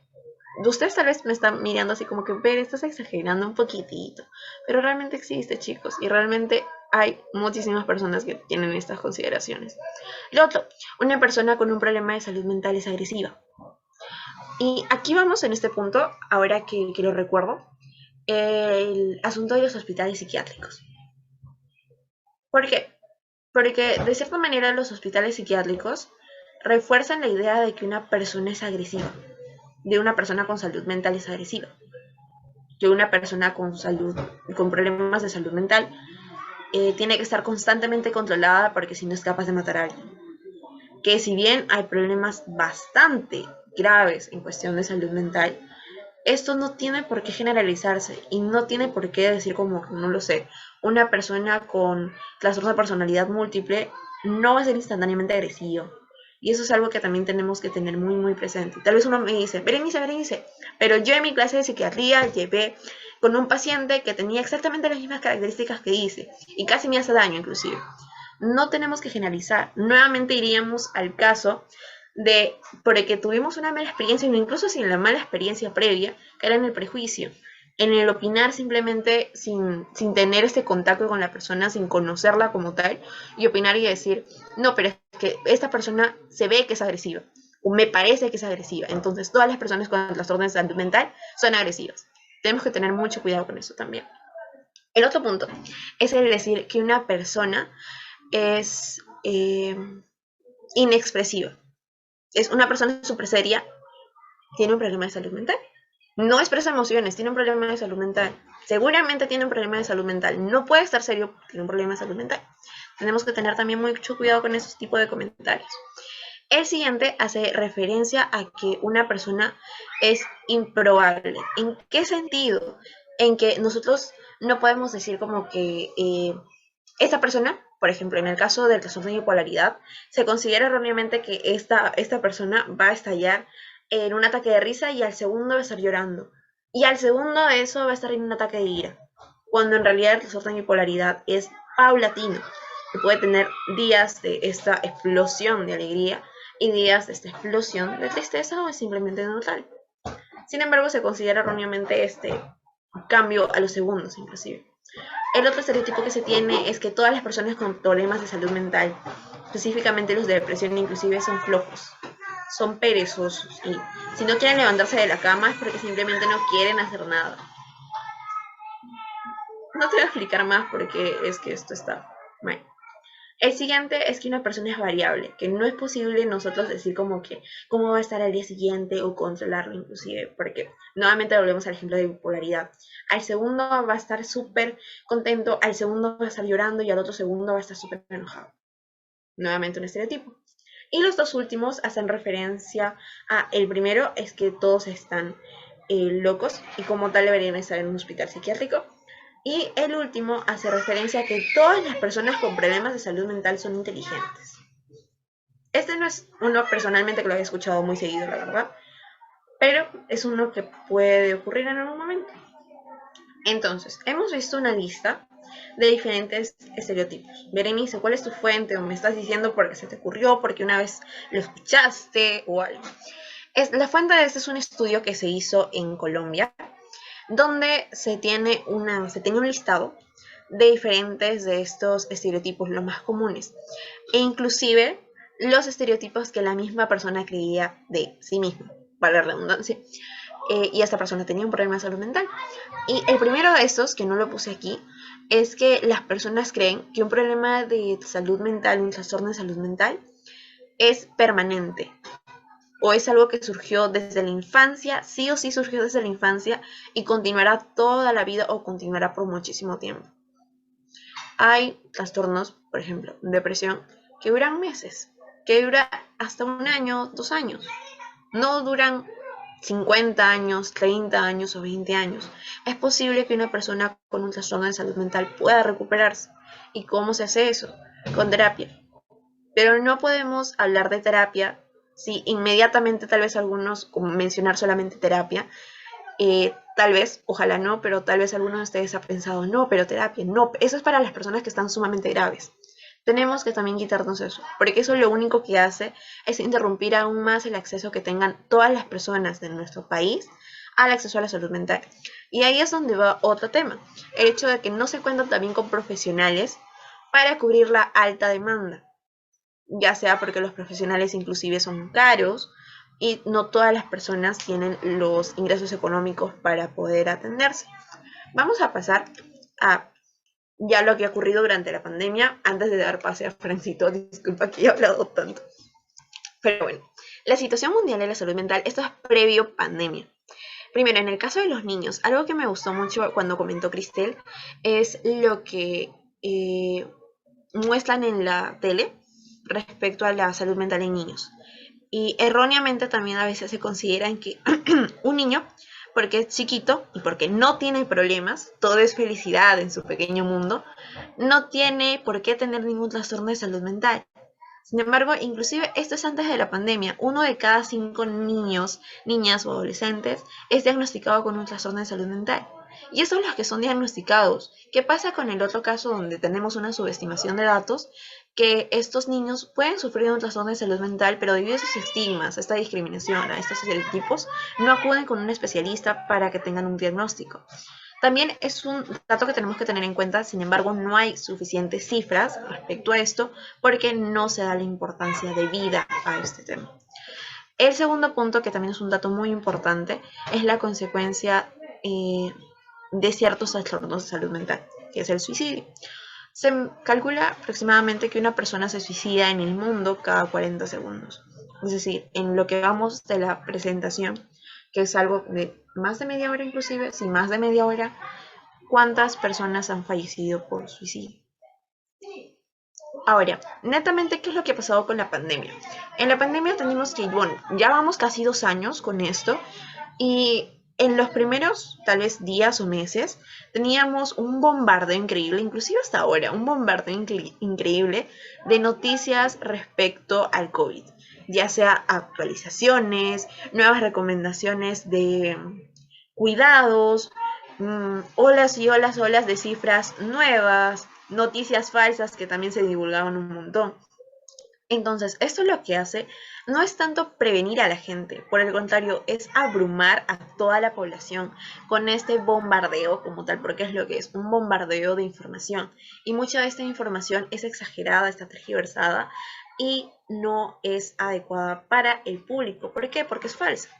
ustedes tal vez me están mirando así como que, ver, estás exagerando un poquitito, pero realmente existe, chicos, y realmente hay muchísimas personas que tienen estas consideraciones. Lo otro, una persona con un problema de salud mental es agresiva. Y aquí vamos en este punto, ahora que lo recuerdo, el asunto de los hospitales psiquiátricos. ¿Por qué? Porque de cierta manera los hospitales psiquiátricos refuerzan la idea de que una persona es agresiva, de una persona con salud mental es agresiva, que una persona con problemas de salud mental tiene que estar constantemente controlada porque si no es capaz de matar a alguien. Que si bien hay problemas bastante graves en cuestión de salud mental, esto no tiene por qué generalizarse y no tiene por qué decir como, no lo sé, una persona con trastorno de personalidad múltiple no va a ser instantáneamente agresivo. Y eso es algo que también tenemos que tener muy, muy presente. Tal vez uno me dice, Berenice, pero yo en mi clase de psiquiatría llevé con un paciente que tenía exactamente las mismas características que hice y casi me hace daño inclusive. No tenemos que generalizar. Nuevamente iríamos al caso de porque tuvimos una mala experiencia, incluso sin la mala experiencia previa, que era en el prejuicio, en el opinar simplemente sin tener este contacto con la persona, sin conocerla como tal, y opinar y decir, no, pero es que esta persona se ve que es agresiva, o me parece que es agresiva, entonces todas las personas con trastorno de salud mental son agresivas. Tenemos que tener mucho cuidado con eso también. El otro punto es el decir que una persona es inexpresiva. Es una persona súper seria, tiene un problema de salud mental. No expresa emociones, tiene un problema de salud mental. Seguramente tiene un problema de salud mental. No puede estar serio porque tiene un problema de salud mental. Tenemos que tener también mucho cuidado con esos tipos de comentarios. El siguiente hace referencia a que una persona es improbable. ¿En qué sentido? En que nosotros no podemos decir como que esta persona, por ejemplo, en el caso del trastorno de bipolaridad, se considera erróneamente que esta persona va a estallar en un ataque de risa y al segundo va a estar llorando. Y al segundo de eso va a estar en un ataque de ira. Cuando en realidad el trastorno de bipolaridad es paulatino. Que puede tener días de esta explosión de alegría y días de esta explosión de tristeza o es simplemente neutral. Sin embargo, se considera erróneamente este cambio a los segundos, inclusive. El otro estereotipo que se tiene es que todas las personas con problemas de salud mental, específicamente los de depresión inclusive, son flojos, son perezosos y si no quieren levantarse de la cama es porque simplemente no quieren hacer nada. No te voy a explicar más porque es que esto está mal. El siguiente es que una persona es variable, que no es posible nosotros decir como que cómo va a estar al día siguiente o controlarlo inclusive, porque nuevamente volvemos al ejemplo de bipolaridad. Al segundo va a estar súper contento, al segundo va a estar llorando y al otro segundo va a estar súper enojado. Nuevamente un estereotipo. Y los dos últimos hacen referencia a, el primero es que todos están locos y como tal deberían estar en un hospital psiquiátrico. Y el último hace referencia a que todas las personas con problemas de salud mental son inteligentes. Este no es uno personalmente que lo haya escuchado muy seguido, la verdad, pero es uno que puede ocurrir en algún momento. Entonces, hemos visto una lista de diferentes estereotipos. Berenice, ¿cuál es tu fuente? ¿O me estás diciendo porque se te ocurrió, porque una vez lo escuchaste o algo? La fuente de este es un estudio que se hizo en Colombia, donde se tiene un listado de diferentes de estos estereotipos, los más comunes, e inclusive los estereotipos que la misma persona creía de sí misma, para la redundancia, y esta persona tenía un problema de salud mental. Y el primero de estos, que no lo puse aquí, es que las personas creen que un problema de salud mental, un trastorno de salud mental, es permanente, o es algo que surgió desde la infancia, sí o sí surgió desde la infancia y continuará toda la vida o continuará por muchísimo tiempo. Hay trastornos, por ejemplo, depresión, que duran meses, que dura hasta 1 año, 2 años. No duran 50 años, 30 años o 20 años. Es posible que una persona con un trastorno de salud mental pueda recuperarse. ¿Y cómo se hace eso? Con terapia. Pero no podemos hablar de terapia si inmediatamente tal vez algunos, como mencionar solamente terapia, tal vez, ojalá no, pero tal vez algunos de ustedes ha pensado, no, pero terapia, no, eso es para las personas que están sumamente graves. Tenemos que también quitarnos eso, porque eso lo único que hace es interrumpir aún más el acceso que tengan todas las personas de nuestro país al acceso a la salud mental. Y ahí es donde va otro tema, el hecho de que no se cuentan también con profesionales para cubrir la alta demanda, ya sea porque los profesionales inclusive son caros y no todas las personas tienen los ingresos económicos para poder atenderse. vamos a pasar a ya lo que ha ocurrido durante la pandemia, antes de dar pase a Francito. Disculpa que he hablado tanto. Pero bueno, la situación mundial de la salud mental, esto es previo pandemia. Primero, en el caso de los niños, algo que me gustó mucho cuando comentó Cristel es lo que muestran en la tele respecto a la salud mental en niños. Y erróneamente también a veces se considera que un niño, porque es chiquito y porque no tiene problemas, todo es felicidad en su pequeño mundo, no tiene por qué tener ningún trastorno de salud mental. Sin embargo, inclusive esto es antes de la pandemia. 1 de cada 5 niños, niñas o adolescentes es diagnosticado con un trastorno de salud mental. Y esos son los que son diagnosticados. ¿Qué pasa con el otro caso donde tenemos una subestimación de datos? Que estos niños pueden sufrir un trastorno de salud mental, pero debido a esos estigmas, a esta discriminación, a estos estereotipos, no acuden con un especialista para que tengan un diagnóstico. También es un dato que tenemos que tener en cuenta, sin embargo, no hay suficientes cifras respecto a esto porque no se da la importancia debida a este tema. El segundo punto, que también es un dato muy importante, es la consecuencia de ciertos trastornos de salud mental, que es el suicidio. Se calcula aproximadamente que una persona se suicida en el mundo cada 40 segundos. Es decir, en lo que vamos de la presentación, que es algo de más de media hora inclusive, sí, más de media hora, ¿cuántas personas han fallecido por suicidio? Ahora, netamente, ¿qué es lo que ha pasado con la pandemia? En la pandemia tenemos que, bueno, ya vamos casi 2 años con esto, y en los primeros, tal vez, días o meses, teníamos un bombardeo increíble, inclusive hasta ahora, un bombardeo increíble de noticias respecto al COVID, ya sea actualizaciones, nuevas recomendaciones de cuidados, olas y olas de cifras nuevas, noticias falsas que también se divulgaban un montón. Entonces, esto lo que hace no es tanto prevenir a la gente, por el contrario, es abrumar a toda la población con este bombardeo como tal, porque es lo que es, un bombardeo de información. Y mucha de esta información es exagerada, está tergiversada y no es adecuada para el público. ¿Por qué? Porque es falsa.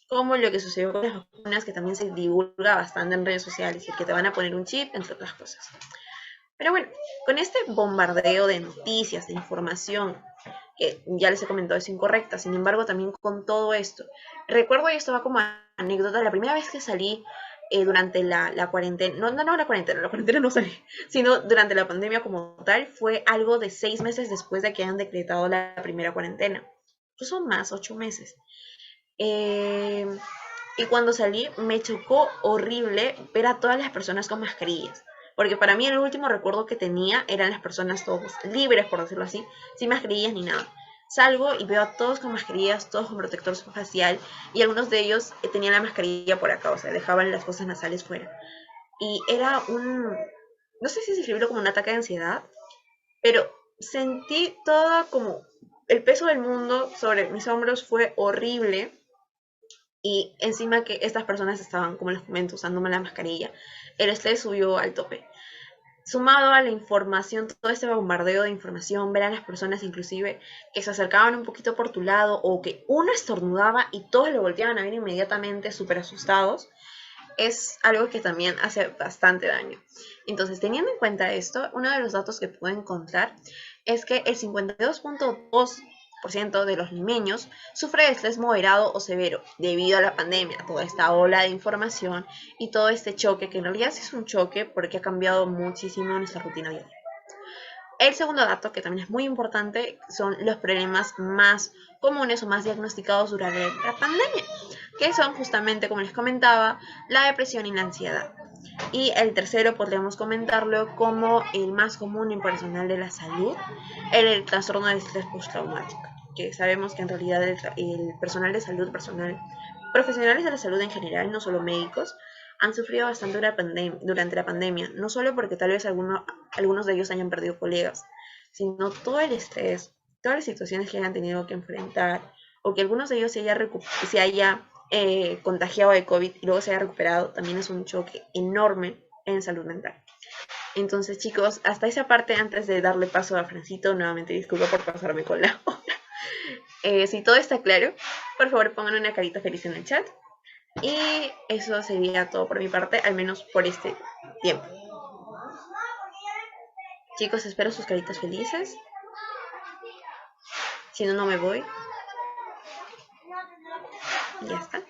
Como lo que sucedió con las vacunas, que también se divulga bastante en redes sociales y que te van a poner un chip, entre otras cosas. Pero bueno, con este bombardeo de noticias, de información, que ya les he comentado es incorrecta, sin embargo también con todo esto, recuerdo, y esto va como anécdota, la primera vez que salí durante la cuarentena, la cuarentena no salí, sino durante la pandemia como tal, fue algo de 6 meses después de que hayan decretado la primera cuarentena, incluso más, 8 meses. Y cuando salí me chocó horrible ver a todas las personas con mascarillas. Porque para mí el último recuerdo que tenía eran las personas todos libres, por decirlo así, sin mascarillas ni nada. Salgo y veo a todos con mascarillas, todos con protector facial, y algunos de ellos tenían la mascarilla por acá, o sea, dejaban las fosas nasales fuera. Y era no sé si describirlo como un ataque de ansiedad, pero sentí todo como el peso del mundo sobre mis hombros, fue horrible. Y encima que estas personas estaban, como les comento, usando la mascarilla, el estrés subió al tope. Sumado a la información, todo este bombardeo de información, ver a las personas inclusive que se acercaban un poquito por tu lado o que uno estornudaba y todos lo volteaban a ver inmediatamente súper asustados, es algo que también hace bastante daño. Entonces, teniendo en cuenta esto, uno de los datos que puedo encontrar es que el 52.2% de los limeños sufre de estrés moderado o severo debido a la pandemia, toda esta ola de información y todo este choque, que en realidad sí es un choque porque ha cambiado muchísimo nuestra rutina diaria. El segundo dato, que también es muy importante, son los problemas más comunes o más diagnosticados durante la pandemia, que son justamente, como les comentaba, la depresión y la ansiedad. Y el tercero podríamos comentarlo como el más común en personal de la salud, el trastorno de estrés postraumático, que sabemos que en realidad el personal de salud, profesionales de la salud en general, no solo médicos, han sufrido bastante durante la pandemia, no solo porque tal vez algunos de ellos hayan perdido colegas, sino todo el estrés, todas las situaciones que hayan tenido que enfrentar, o que algunos de ellos se haya contagiado de COVID y luego se haya recuperado, también es un choque enorme en salud mental. Entonces, chicos, hasta esa parte, antes de darle paso a Francito, nuevamente disculpa por pasarme con la hora. Si todo está claro, por favor pongan una carita feliz en el chat. Y eso sería todo por mi parte, al menos por este tiempo. Chicos, espero sus caritas felices. Si no, no me voy. Ya está.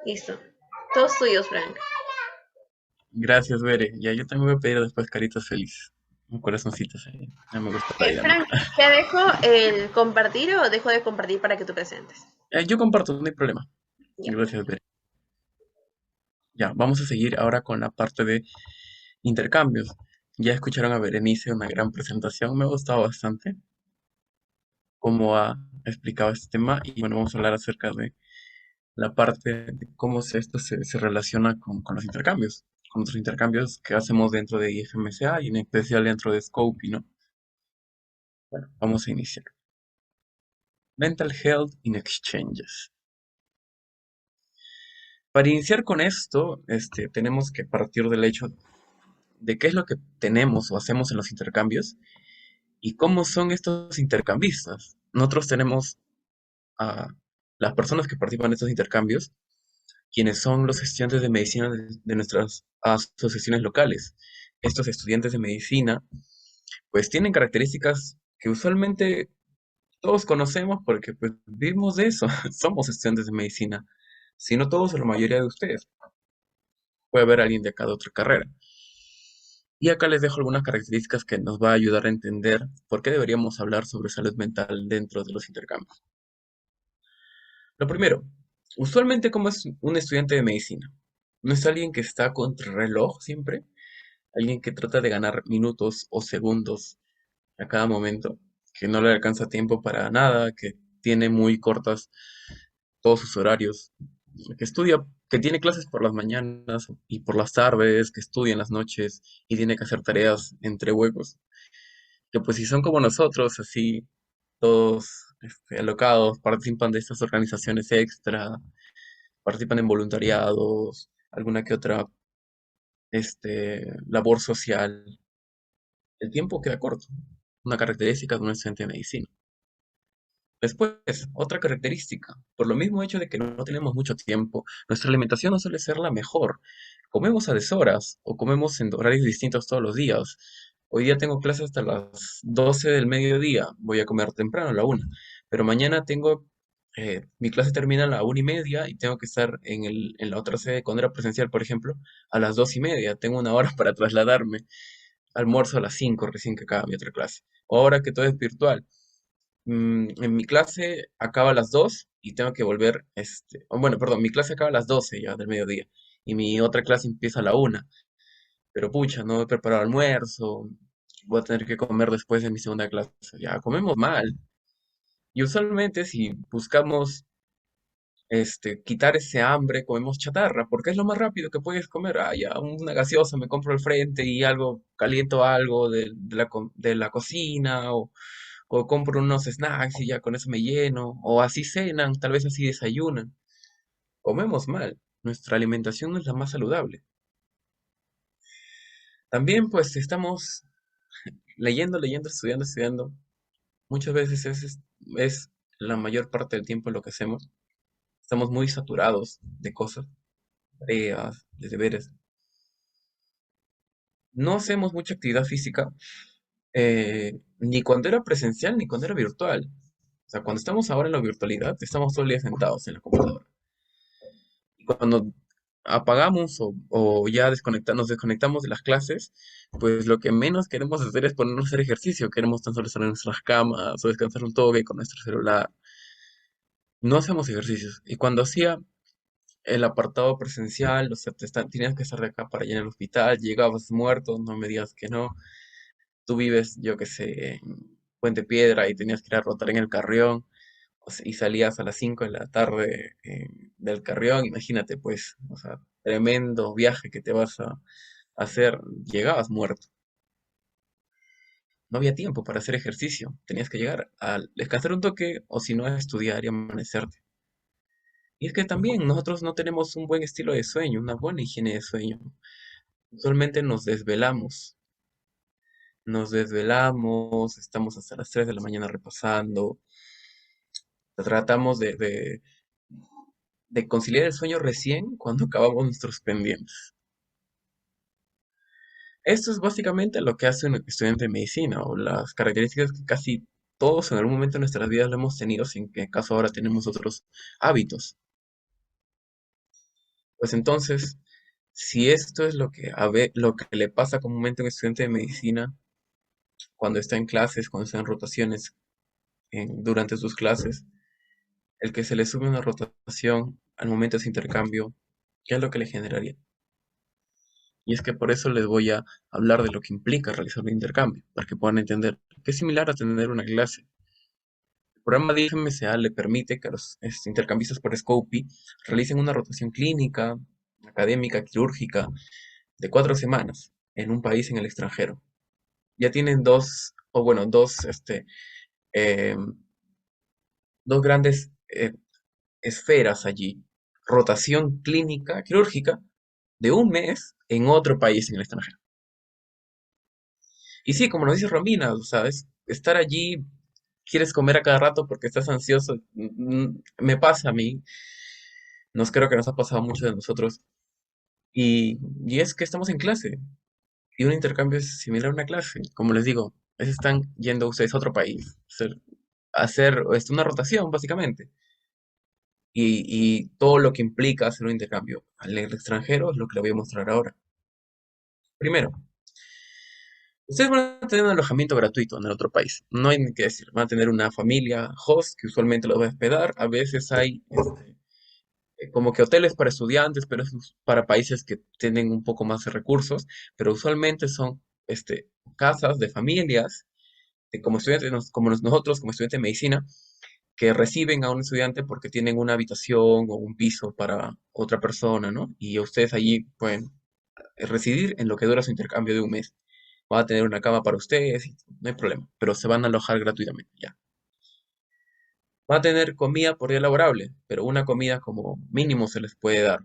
Listo. Todos tuyos, Frank. Gracias, Bere. Ya yo también voy a pedir después caritas felices. Un corazoncito, sí. Ya me gusta la Frank, dinámica. ¿te dejo el compartir o dejo de compartir para que tú presentes? Yo comparto, no hay problema. Ya. Gracias, Bere. Ya, vamos a seguir ahora con la parte de intercambios. Ya escucharon a Berenice, una gran presentación. Me ha gustado bastante cómo ha explicado este tema. Y bueno, vamos a hablar acerca de la parte de cómo se relaciona con los intercambios, con otros intercambios que hacemos dentro de IFMSA y en especial dentro de Scopy, ¿no? Bueno, vamos a iniciar. Mental Health in Exchanges. Para iniciar con esto, tenemos que partir del hecho de qué es lo que tenemos o hacemos en los intercambios y cómo son estos intercambistas. Nosotros tenemos a las personas que participan en estos intercambios, quienes son los estudiantes de medicina de nuestras asociaciones locales. Estos estudiantes de medicina, pues tienen características que usualmente todos conocemos porque pues vivimos de eso, somos estudiantes de medicina. Si no todos, la mayoría de ustedes. Puede haber alguien de cada otra carrera. Y acá les dejo algunas características que nos va a ayudar a entender por qué deberíamos hablar sobre salud mental dentro de los intercambios. Lo primero, usualmente como es un estudiante de medicina, no es alguien que está contra el reloj siempre, alguien que trata de ganar minutos o segundos a cada momento, que no le alcanza tiempo para nada, que tiene muy cortas todos sus horarios, que estudia, que tiene clases por las mañanas y por las tardes, que estudia en las noches y tiene que hacer tareas entre huecos, que pues si son como nosotros, así todos alocados, participan de estas organizaciones extra, participan en voluntariados, alguna que otra labor social, el tiempo queda corto, una característica de un estudiante de medicina. Después, otra característica, por lo mismo hecho de que no tenemos mucho tiempo, nuestra alimentación no suele ser la mejor. Comemos a deshoras o comemos en horarios distintos todos los días. Hoy día tengo clase hasta las 12 del mediodía, voy a comer temprano a la 1, pero mañana tengo, mi clase termina a la 1:30 y tengo que estar en la otra sede cuando era presencial, por ejemplo, a las 2:30. Tengo una hora para trasladarme. Almuerzo a las 5 recién que acaba mi otra clase. O ahora que todo es virtual. En mi clase acaba a las 2 y tengo que volver, bueno, perdón, mi clase acaba a las 12 ya del mediodía y mi otra clase empieza a la 1, pero pucha, no he preparado almuerzo, voy a tener que comer después de mi segunda clase, ya comemos mal. Y usualmente si buscamos, quitar ese hambre, comemos chatarra, porque es lo más rápido que puedes comer. Ah, ya, una gaseosa me compro al frente y algo, caliento algo de la cocina o compro unos snacks y ya con eso me lleno, o así cenan, tal vez así desayunan. Comemos mal, nuestra alimentación no es la más saludable. También pues estamos leyendo, leyendo, estudiando, estudiando. Muchas veces es la mayor parte del tiempo lo que hacemos. Estamos muy saturados de cosas, tareas, de deberes. No hacemos mucha actividad física, ni cuando era presencial ni cuando era virtual. O sea, cuando estamos ahora en la virtualidad, estamos todo el día sentados en la computadora. Y cuando apagamos o ya nos desconectamos de las clases, pues lo que menos queremos hacer es ponernos a hacer ejercicio. Queremos tan solo estar en nuestras camas o descansar un toque con nuestro celular. No hacemos ejercicios. Y cuando hacía el apartado presencial, o sea, tenías que estar de acá para allá en el hospital, llegabas muerto, no me digas que no. Tú vives, yo qué sé, en Puente Piedra y tenías que ir a rotar en el Carrión y salías a las 5 de la tarde del Carrión, imagínate pues, o sea, tremendo viaje que te vas a hacer, llegabas muerto. No había tiempo para hacer ejercicio, tenías que llegar a descansar un toque o si no a estudiar y amanecerte. Y es que también nosotros no tenemos un buen estilo de sueño, una buena higiene de sueño. Usualmente nos desvelamos, estamos hasta las 3 de la mañana repasando, Tratamos de conciliar el sueño recién cuando acabamos nuestros pendientes. Esto es básicamente lo que hace un estudiante de medicina o las características que casi todos en algún momento de nuestras vidas lo hemos tenido, sin que acaso ahora tenemos otros hábitos. Pues entonces, si esto es lo que le pasa comúnmente a un estudiante de medicina cuando está en clases, cuando está en rotaciones, durante sus clases, el que se le sube una rotación al momento de ese intercambio, ¿qué es lo que le generaría? Y es que por eso les voy a hablar de lo que implica realizar un intercambio, para que puedan entender que es similar a tener una clase. El programa de IFMSA le permite que los intercambistas por Scopy realicen una rotación clínica, académica, quirúrgica, de 4 semanas en un país en el extranjero. Ya tienen eh, dos grandes esferas allí. Rotación clínica, quirúrgica, de un mes en otro país en el extranjero. Y sí, como nos dice Romina, o sea, estar allí, quieres comer a cada rato porque estás ansioso. Me pasa a mí, creo que nos ha pasado a muchos de nosotros. Y es que estamos en clase, y un intercambio es similar a una clase. Como les digo, están yendo ustedes a otro país, hacer una rotación, básicamente. Y todo lo que implica hacer un intercambio al extranjero es lo que le voy a mostrar ahora. Primero, ustedes van a tener un alojamiento gratuito en el otro país. No hay ni que decir. Van a tener una familia host que usualmente los va a hospedar. A veces hay como que hoteles para estudiantes, pero eso es para países que tienen un poco más de recursos. Pero usualmente son casas de familias, como estudiantes, como nosotros, como estudiantes de medicina, que reciben a un estudiante porque tienen una habitación o un piso para otra persona, ¿no? Y ustedes allí pueden residir en lo que dura su intercambio de un mes. Va a tener una cama para ustedes, no hay problema, pero se van a alojar gratuitamente, ya. Va a tener comida por día laborable, pero una comida como mínimo se les puede dar.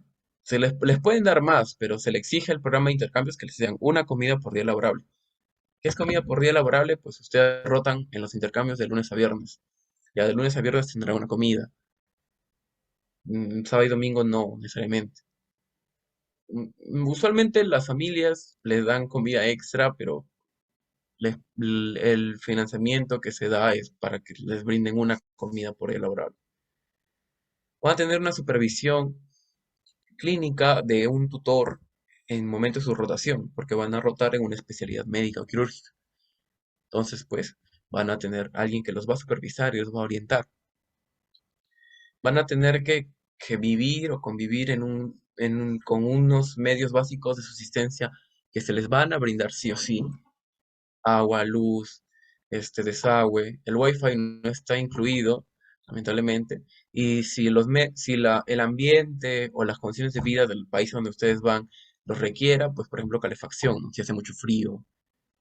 Les pueden dar más, pero se le exige al programa de intercambios que les den una comida por día laborable. ¿Qué es comida por día laborable? Pues ustedes rotan en los intercambios de lunes a viernes. Ya de lunes a viernes tendrán una comida. Sábado y domingo no necesariamente. Usualmente las familias les dan comida extra, pero el financiamiento que se da es para que les brinden una comida por día laboral. Van a tener una supervisión clínica de un tutor en momento de su rotación, porque van a rotar en una especialidad médica o quirúrgica. Entonces, pues, van a tener alguien que los va a supervisar y los va a orientar. Van a tener que vivir o convivir con unos medios básicos de subsistencia que se les van a brindar sí o sí: agua, luz, desagüe. El wifi no está incluido, lamentablemente. Y si el ambiente o las condiciones de vida del país donde ustedes van los requiera, pues por ejemplo calefacción, ¿no? Si hace mucho frío,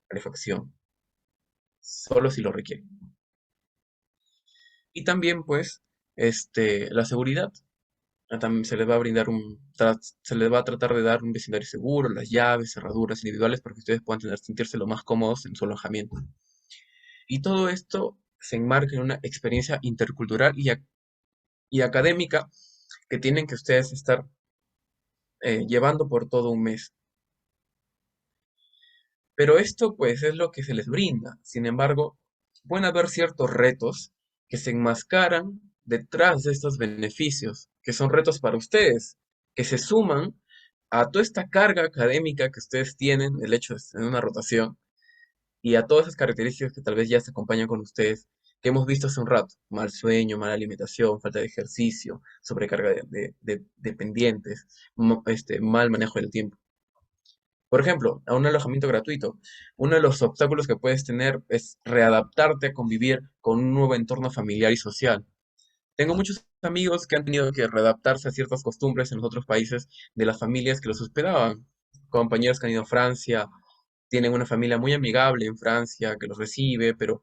calefacción, solo si lo requiere. Y también pues la seguridad. También se les va a brindar se les va a tratar de dar un vecindario seguro, las llaves, cerraduras individuales para que ustedes puedan sentirse lo más cómodos en su alojamiento. Y todo esto se enmarca en una experiencia intercultural y académica que tienen que ustedes estar llevando por todo un mes. Pero esto pues es lo que se les brinda. Sin embargo, pueden haber ciertos retos que se enmascaran detrás de estos beneficios, que son retos para ustedes, que se suman a toda esta carga académica que ustedes tienen, el hecho de tener una rotación, y a todas esas características que tal vez ya se acompañan con ustedes, que hemos visto hace un rato: mal sueño, mala alimentación, falta de ejercicio, sobrecarga de pendientes, mal manejo del tiempo. Por ejemplo, a un alojamiento gratuito, uno de los obstáculos que puedes tener es readaptarte a convivir con un nuevo entorno familiar y social. Tengo muchos amigos que han tenido que readaptarse a ciertas costumbres en los otros países de las familias que los hospedaban. Compañeros que han ido a Francia, tienen una familia muy amigable en Francia que los recibe, pero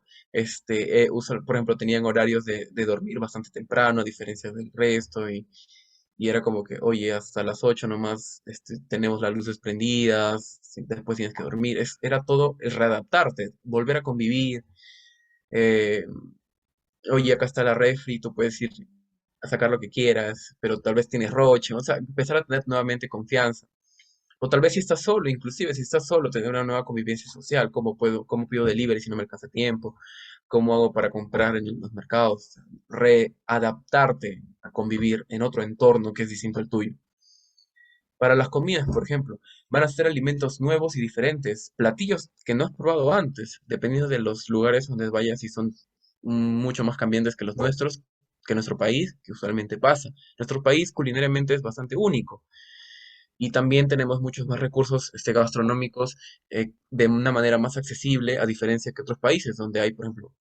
por ejemplo, tenían horarios de dormir bastante temprano, a diferencia del resto, y era como que, oye, hasta las 8 nomás tenemos las luces prendidas, después tienes que dormir. Era todo readaptarte, volver a convivir. eh, oye, acá está la refri, tú puedes ir a sacar lo que quieras, pero tal vez tienes roche, o sea, empezar a tener nuevamente confianza. O tal vez si estás solo, inclusive si estás solo, tener una nueva convivencia social, cómo pido delivery si no me alcanza tiempo, cómo hago para comprar en los mercados, readaptarte a convivir en otro entorno que es distinto al tuyo. Para las comidas, por ejemplo, van a ser alimentos nuevos y diferentes, platillos que no has probado antes, dependiendo de los lugares donde vayas, si son mucho más cambiantes que los nuestros, que nuestro país, que usualmente pasa. Nuestro país culinariamente es bastante único y también tenemos muchos más recursos gastronómicos de una manera más accesible, a diferencia que otros países, donde hay, por ejemplo,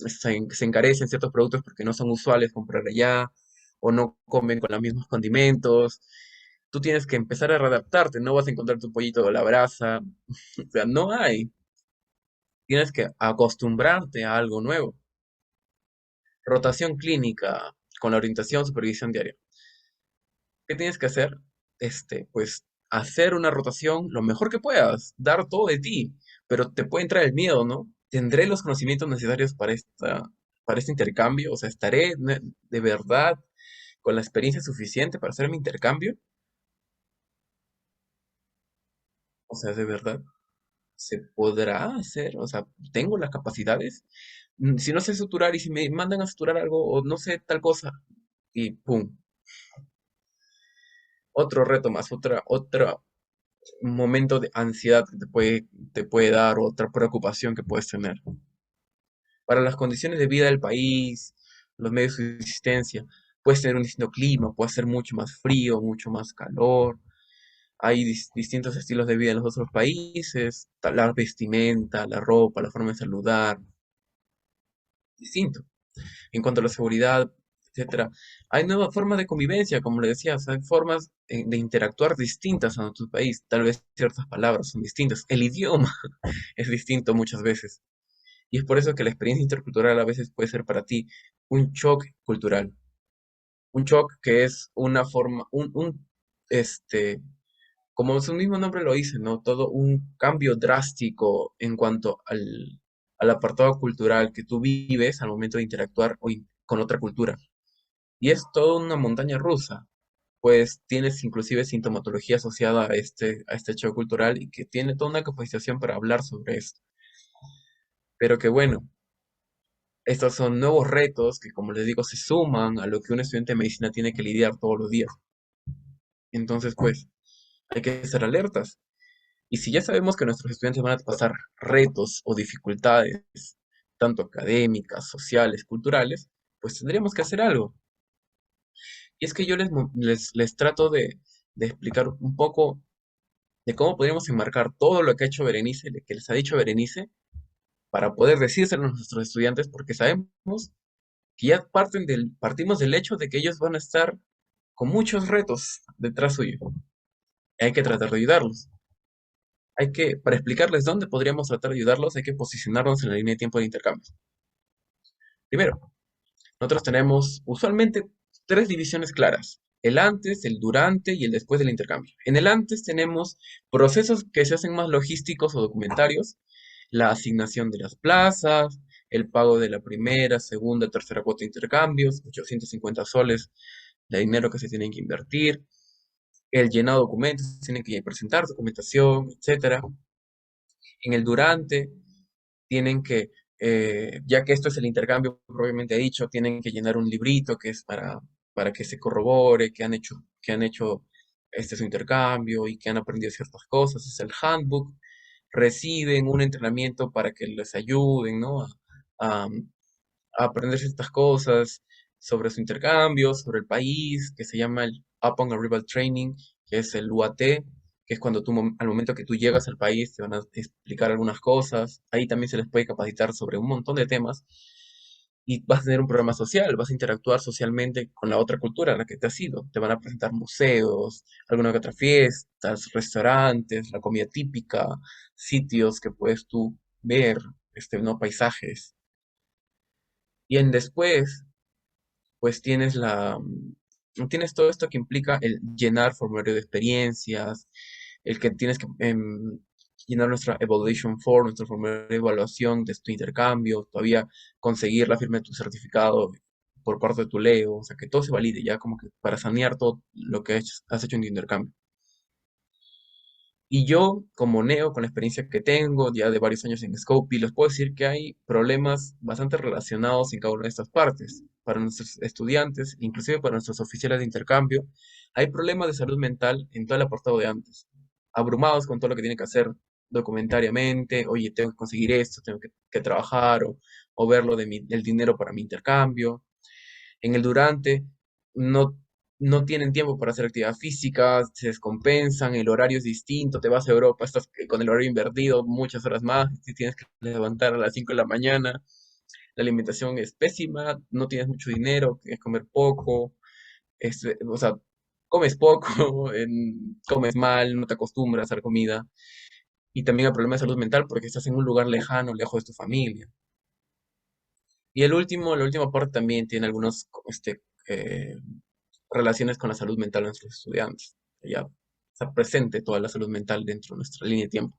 se encarecen ciertos productos porque no son usuales comprar allá o no comen con los mismos condimentos. Tú tienes que empezar a readaptarte, no vas a encontrar tu pollito a la brasa, o sea, no hay. Tienes que acostumbrarte a algo nuevo. Rotación clínica con la orientación, supervisión diaria. ¿Qué tienes que hacer? Pues hacer una rotación lo mejor que puedas, dar todo de ti, pero te puede entrar el miedo, ¿no? ¿Tendré los conocimientos necesarios para este intercambio? O sea, ¿estaré de verdad con la experiencia suficiente para hacer mi intercambio? O sea, ¿de verdad se podrá hacer? O sea, ¿tengo las capacidades? Si no sé suturar y si me mandan a suturar algo o no sé tal cosa y pum, otro reto más, otra momento de ansiedad que te puede dar, otra preocupación que puedes tener. Para las condiciones de vida del país, los medios de subsistencia, puedes tener un distinto clima, puede ser mucho más frío, mucho más calor. Hay distintos estilos de vida en los otros países, la vestimenta, la ropa, la forma de saludar, distinto. En cuanto a la seguridad, etcétera, hay nuevas formas de convivencia, como le decías, hay formas de interactuar distintas en tu país. Tal vez ciertas palabras son distintas, el idioma es distinto muchas veces. Y es por eso que la experiencia intercultural a veces puede ser para ti un shock cultural. Un shock que es una forma, como su mismo nombre lo dice, ¿no? Todo un cambio drástico en cuanto al apartado cultural que tú vives al momento de interactuar con otra cultura. Y es toda una montaña rusa, pues tienes inclusive sintomatología asociada a este shock cultural y que tiene toda una capacitación para hablar sobre esto. Pero que bueno, estos son nuevos retos que, como les digo, se suman a lo que un estudiante de medicina tiene que lidiar todos los días. Entonces, pues, hay que estar alertas. Y si ya sabemos que nuestros estudiantes van a pasar retos o dificultades, tanto académicas, sociales, culturales, pues tendríamos que hacer algo. Y es que yo les trato de explicar un poco de cómo podríamos enmarcar todo lo que ha hecho Berenice, que les ha dicho Berenice, para poder decírselo a nuestros estudiantes, porque sabemos que ya partimos del hecho de que ellos van a estar con muchos retos detrás suyo. Y hay que tratar de ayudarlos. Para explicarles dónde podríamos tratar de ayudarlos, hay que posicionarnos en la línea de tiempo de intercambio. Primero, nosotros tenemos usualmente tres divisiones claras: el antes, el durante y el después del intercambio. En el antes tenemos procesos que se hacen más logísticos o documentarios, la asignación de las plazas, el pago de la primera, segunda, tercera cuota de intercambios, 850 soles de dinero que se tienen que invertir, el llenado de documentos, tienen que presentar documentación, etcétera. En el durante tienen que, ya que esto es el intercambio propiamente dicho, tienen que llenar un librito que es para que se corrobore que han hecho este su intercambio y que han aprendido ciertas cosas, es el handbook. Reciben un entrenamiento para que les ayuden, ¿no? A, a aprender ciertas cosas sobre su intercambio, sobre el país, que se llama el Upon Arrival Training, que es el UAT, que es cuando al momento que tú llegas al país te van a explicar algunas cosas. Ahí también se les puede capacitar sobre un montón de temas. Y vas a tener un programa social, vas a interactuar socialmente con la otra cultura a la que te has ido. Te van a presentar museos, alguna que otra fiestas, restaurantes, la comida típica, sitios que puedes tú ver, ¿no? Paisajes. Y en después, pues tienes todo esto que implica el llenar formulario de experiencias, el que tienes que llenar nuestra evaluation form, nuestra formulario de evaluación de tu intercambio, todavía conseguir la firma de tu certificado por parte de tu Leo, o sea, que todo se valide ya como que para sanear todo lo que has hecho en tu intercambio. Y yo, como neo, con la experiencia que tengo ya de varios años en Scopy, les puedo decir que hay problemas bastante relacionados en cada una de estas partes. Para nuestros estudiantes, inclusive para nuestros oficiales de intercambio, hay problemas de salud mental en todo el apartado de antes. Abrumados con todo lo que tienen que hacer documentariamente, oye, tengo que conseguir esto, tengo que trabajar o ver lo de el dinero para mi intercambio. En el durante no, no tienen tiempo para hacer actividad física, se descompensan, el horario es distinto, te vas a Europa, estás con el horario invertido muchas horas más, y tienes que levantar a las 5 de la mañana, la alimentación es pésima, no tienes mucho dinero, quieres comer poco, o sea, comes poco, comes mal, no te acostumbras a la comida, y también el problema de salud mental porque estás en un lugar lejano, lejos de tu familia. Y la última parte también tiene algunos relaciones con la salud mental de nuestros estudiantes. Ya está presente toda la salud mental dentro de nuestra línea de tiempo.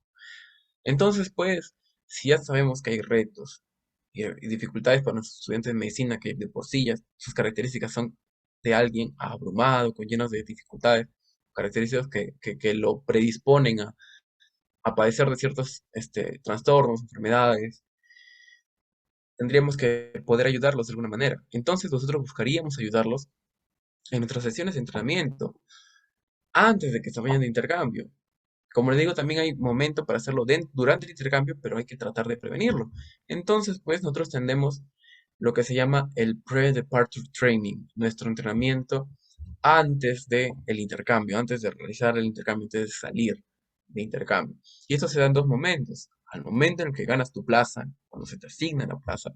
Entonces, pues, si ya sabemos que hay retos y dificultades para nuestros estudiantes de medicina, que de por sí ya sus características son de alguien abrumado, con llenos de dificultades, características que lo predisponen a padecer de ciertos trastornos, enfermedades, tendríamos que poder ayudarlos de alguna manera. Entonces, nosotros buscaríamos ayudarlos en nuestras sesiones de entrenamiento, antes de que se vayan de intercambio. Como les digo, también hay momento para hacerlo durante el intercambio, pero hay que tratar de prevenirlo. Entonces, pues nosotros tendemos lo que se llama el pre-departure training, nuestro entrenamiento antes del intercambio, antes de realizar el intercambio, antes de salir de intercambio. Y esto se da en dos momentos. Al momento en el que ganas tu plaza, cuando se te asigna la plaza,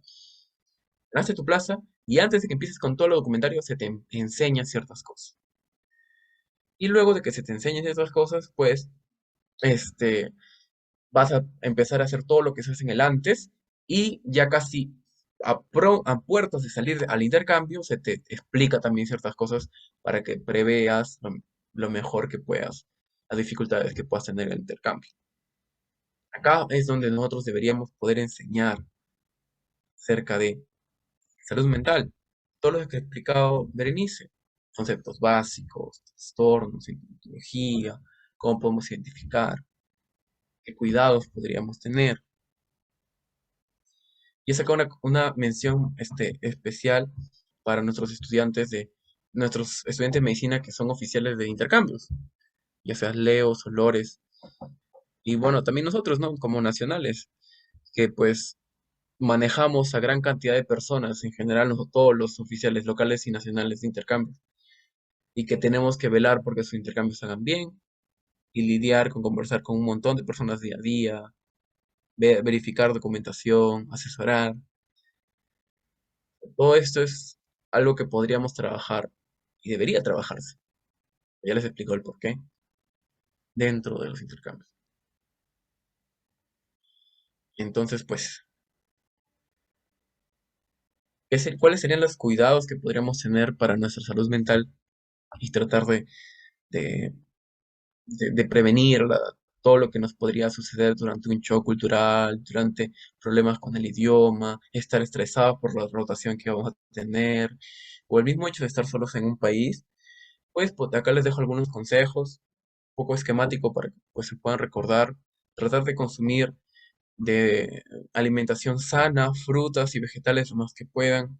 ganaste tu plaza y antes de que empieces con todo lo documentario se te enseña ciertas cosas. Y luego de que se te enseñen ciertas cosas, pues este, vas a empezar a hacer todo lo que se hace en el antes y ya casi a puertas de salir al intercambio se te explica también ciertas cosas para que preveas lo mejor que puedas, las dificultades que puedas tener en el intercambio. Acá es donde nosotros deberíamos poder enseñar acerca de salud mental, todo lo que ha explicado Berenice, conceptos básicos, trastornos, sintomatología, cómo podemos identificar, qué cuidados podríamos tener. Y he sacado una mención especial para nuestros estudiantes de medicina que son oficiales de intercambios, ya sea Leos o Lores, y bueno, también nosotros, ¿no? Como nacionales, que pues manejamos a gran cantidad de personas, en general todos los oficiales locales y nacionales de intercambio, y que tenemos que velar porque sus intercambios hagan bien y lidiar con conversar con un montón de personas día a día, verificar documentación, asesorar. Todo esto es algo que podríamos trabajar y debería trabajarse. Ya les explico el porqué dentro de los intercambios. Entonces, pues, ¿cuáles serían los cuidados que podríamos tener para nuestra salud mental y tratar de, de prevenir todo lo que nos podría suceder durante un shock cultural, durante problemas con el idioma, estar estresados por la rotación que vamos a tener, o el mismo hecho de estar solos en un país? Pues acá les dejo algunos consejos, un poco esquemático para que pues, se puedan recordar, tratar de consumir de alimentación sana, frutas y vegetales lo más que puedan.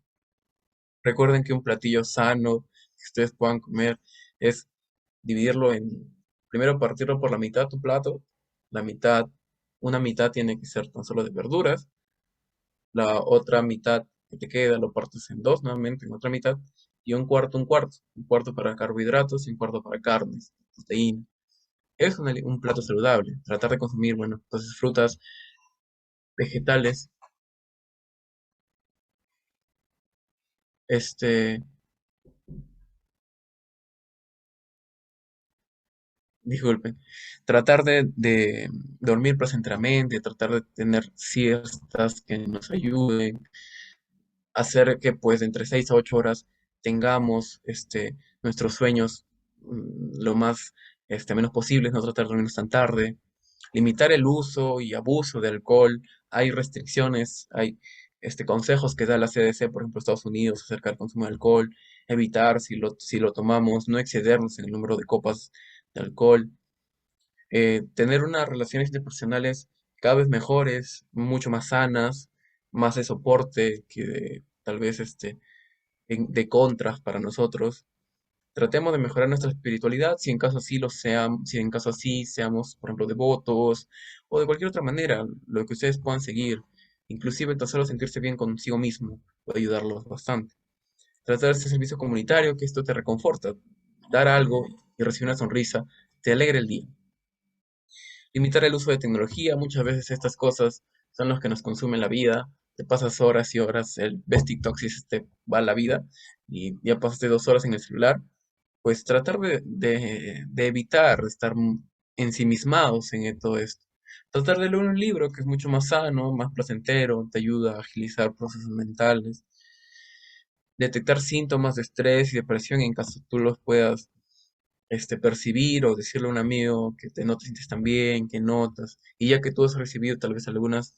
Recuerden que un platillo sano que ustedes puedan comer es dividirlo primero partirlo por la mitad tu plato, la mitad, una mitad tiene que ser tan solo de verduras, la otra mitad que te queda lo partes en dos nuevamente, en otra mitad, y un cuarto para carbohidratos y un cuarto para carnes, proteína. Es un plato saludable. Tratar de consumir, bueno, entonces frutas, vegetales, este, disculpen, tratar de dormir placenteramente, tratar de tener siestas que nos ayuden, hacer que pues entre 6 a 8 horas tengamos nuestros sueños lo más menos posibles, no tratar de dormirnos tan tarde, limitar el uso y abuso de alcohol. Hay restricciones, hay consejos que da la CDC, por ejemplo, Estados Unidos, acerca del consumo de alcohol, evitar si lo tomamos, no excedernos en el número de copas de alcohol, tener unas relaciones interpersonales cada vez mejores, mucho más sanas, más de soporte que tal vez de contras para nosotros. Tratemos de mejorar nuestra espiritualidad, si en caso así lo seamos, si en caso así seamos, por ejemplo, devotos o de cualquier otra manera, lo que ustedes puedan seguir. Inclusive tan solo sentirse bien consigo mismo puede ayudarlos bastante. Tratar de este servicio comunitario, que esto te reconforta. Dar algo y recibir una sonrisa te alegra el día. Limitar el uso de tecnología, muchas veces estas cosas son los que nos consumen la vida. Te pasas horas y horas, ves TikTok si se te va la vida y ya pasaste 2 horas en el celular. Pues tratar de evitar estar ensimismados en todo esto. Tratar de leer un libro que es mucho más sano, más placentero, te ayuda a agilizar procesos mentales. Detectar síntomas de estrés y depresión en caso tú los puedas percibir o decirle a un amigo que no te sientes tan bien, que notas, y ya que tú has recibido tal vez algunas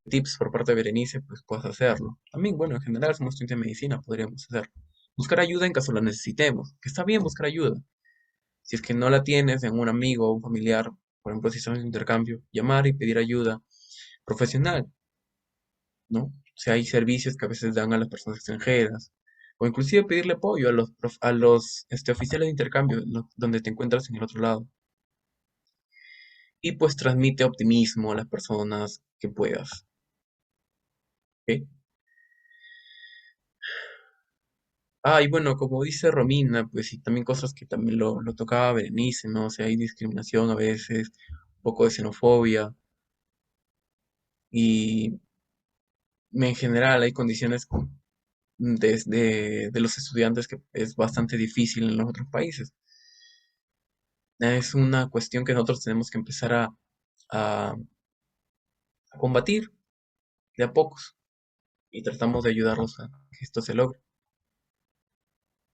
tips por parte de Berenice, pues puedas hacerlo. También, bueno, en general somos estudiantes de medicina, podríamos hacerlo. Buscar ayuda en caso la necesitemos, que está bien buscar ayuda. Si es que no la tienes en un amigo o un familiar, por ejemplo, si estamos en intercambio, llamar y pedir ayuda profesional, ¿no? O sea, hay servicios que a veces dan a las personas extranjeras, o inclusive pedirle apoyo a los oficiales de intercambio donde te encuentras en el otro lado. Y pues transmite optimismo a las personas que puedas. ¿Ok? Ah, y bueno, como dice Romina, pues sí, también cosas que también lo tocaba Berenice, ¿no? O sea, hay discriminación a veces, un poco de xenofobia, y en general hay condiciones de los estudiantes que es bastante difícil en los otros países. Es una cuestión que nosotros tenemos que empezar a- a combatir de a pocos y tratamos de ayudarlos a que esto se logre.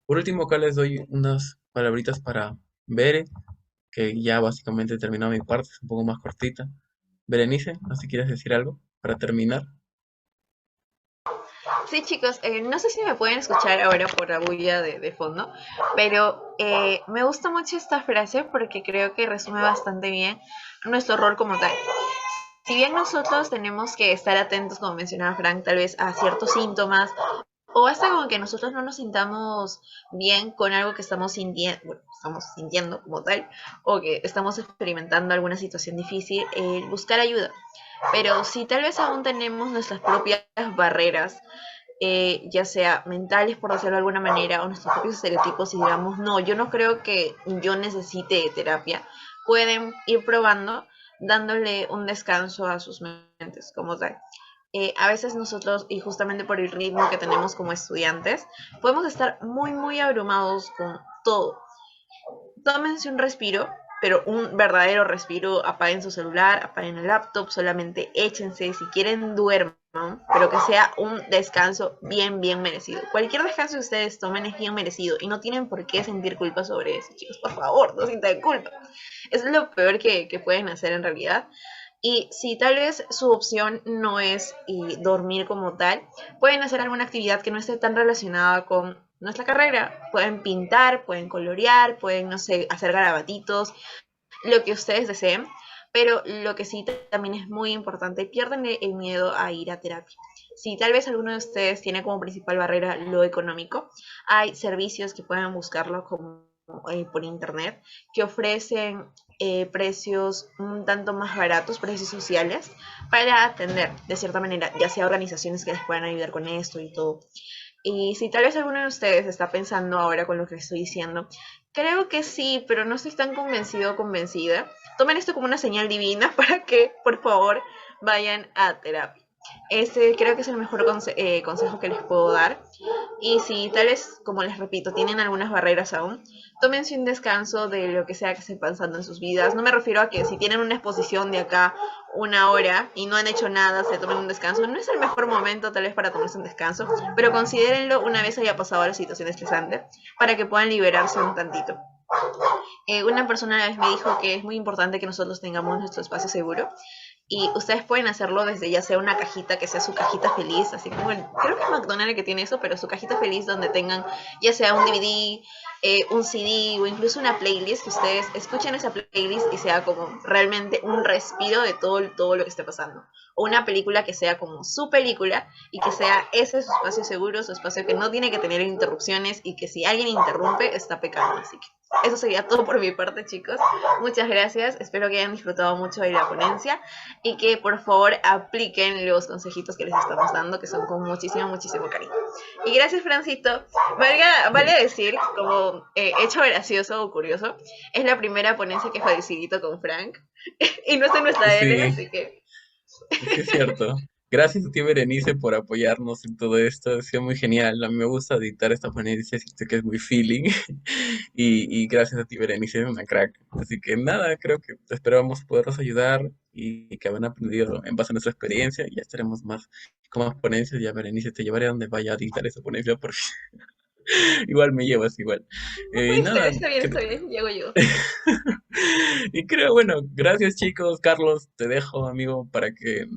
Por último, acá les doy unas palabritas para Bere, que ya básicamente terminó mi parte, es un poco más cortita. Berenice, no sé si quieres decir algo para terminar. Sí, chicos, no sé si me pueden escuchar ahora por la bulla de fondo, pero me gusta mucho esta frase porque creo que resume bastante bien nuestro rol como tal. Si bien nosotros tenemos que estar atentos, como mencionaba Frank, tal vez a ciertos síntomas o hasta como que nosotros no nos sintamos bien con algo que estamos sintiendo, bueno, estamos sintiendo como tal, o que estamos experimentando alguna situación difícil, buscar ayuda. Pero si tal vez aún tenemos nuestras propias barreras, ya sea mentales, por decirlo de alguna manera, o nuestros propios estereotipos, y digamos, no, yo no creo que yo necesite terapia, pueden ir probando, dándole un descanso a sus mentes como tal. A veces nosotros, y justamente por el ritmo que tenemos como estudiantes, podemos estar muy, muy abrumados con todo. Tómense un respiro, pero un verdadero respiro. Apaguen su celular, apaguen el laptop, solamente échense, si quieren duerman, pero que sea un descanso bien, bien merecido. Cualquier descanso que ustedes tomen es bien merecido y no tienen por qué sentir culpa sobre eso, chicos, por favor, no sientan culpa. Es lo peor que pueden hacer en realidad. Y si tal vez su opción no es dormir como tal, pueden hacer alguna actividad que no esté tan relacionada con nuestra carrera. Pueden pintar, pueden colorear, pueden, no sé, hacer garabatitos, lo que ustedes deseen. Pero lo que sí también es muy importante, pierden el miedo a ir a terapia. Si tal vez alguno de ustedes tiene como principal barrera lo económico, hay servicios que pueden buscarlo como por internet que ofrecen precios un tanto más baratos, precios sociales, para atender de cierta manera, ya sea organizaciones que les puedan ayudar con esto y todo. Y si tal vez alguno de ustedes está pensando ahora con lo que estoy diciendo, creo que sí, pero no estoy tan convencido o convencida, tomen esto como una señal divina para que, por favor, vayan a terapia. Este creo que es el mejor consejo que les puedo dar. Y si tal vez, como les repito, tienen algunas barreras aún, tómense un descanso de lo que sea que estén pasando en sus vidas. No me refiero a que si tienen una exposición de acá 1 hora y no han hecho nada, se tomen un descanso. No es el mejor momento tal vez para tomarse un descanso, pero considérenlo una vez haya pasado la situación estresante para que puedan liberarse un tantito. Una persona una vez me dijo que es muy importante que nosotros tengamos nuestro espacio seguro y ustedes pueden hacerlo desde ya sea una cajita que sea su cajita feliz, así como creo que es McDonald's el que tiene eso, pero su cajita feliz donde tengan ya sea un DVD, un CD o incluso una playlist, que ustedes escuchen esa playlist y sea como realmente un respiro de todo lo que esté pasando. O una película que sea como su película y que sea ese su espacio seguro, su espacio que no tiene que tener interrupciones y que si alguien interrumpe está pecando. Así que eso sería todo por mi parte, chicos. Muchas gracias. Espero que hayan disfrutado mucho de la ponencia y que por favor apliquen los consejitos que les estamos dando, que son con muchísimo cariño. Y gracias, Francito. Vale decir, como hecho gracioso o curioso, es la primera ponencia que felicito con Frank y no está en nuestra L, Sí, así que sí es cierto. Gracias a ti, Berenice, por apoyarnos en todo esto. Ha sido muy genial. A mí me gusta editar esta ponencia, siento que es muy feeling. Y gracias a ti, Berenice, una crack. Así que nada, creo que esperamos poderlos ayudar y que hayan aprendido en base a nuestra experiencia. Y ya estaremos más con más ponencias. Ya, Berenice, te llevaré a donde vaya a editar esa ponencia porque igual me llevas igual. Y nada, está bien, llego yo. y creo, bueno, gracias chicos. Carlos, te dejo, amigo, para que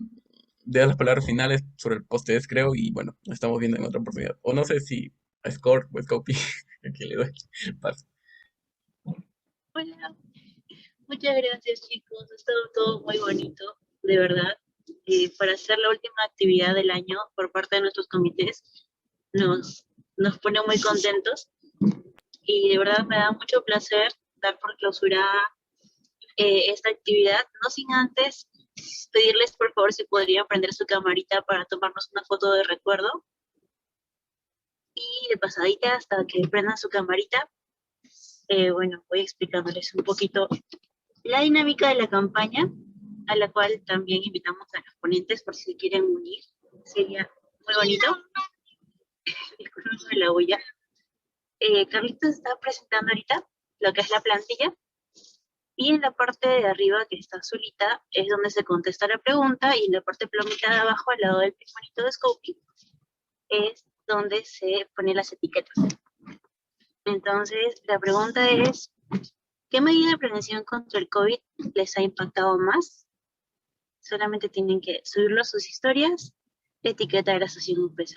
des las palabras finales sobre el post creo, y bueno, nos estamos viendo en otra oportunidad. O no sé si a Score o a Scopy, aquí le doy paso. Hola, muchas gracias chicos, ha estado todo muy bonito, de verdad. Para hacer la última actividad del año por parte de nuestros comités, nos, nos pone muy contentos y de verdad me da mucho placer dar por clausurada esta actividad, no sin antes pedirles por favor si podrían prender su camarita para tomarnos una foto de recuerdo y de pasadita hasta que prendan su camarita. Bueno, voy explicándoles un poquito la dinámica de la campaña, a la cual también invitamos a los ponentes por si se quieren unir. Sería muy bonito. Disculpen la huella. Carlitos está presentando ahorita lo que es la plantilla. Y en la parte de arriba, que está azulita, es donde se contesta la pregunta. Y en la parte plomita de abajo, al lado del primerito de Scopy, es donde se ponen las etiquetas. Entonces, la pregunta es, ¿qué medida de prevención contra el COVID les ha impactado más? Solamente tienen que subirlo a sus historias, etiquetar a Asociación UPS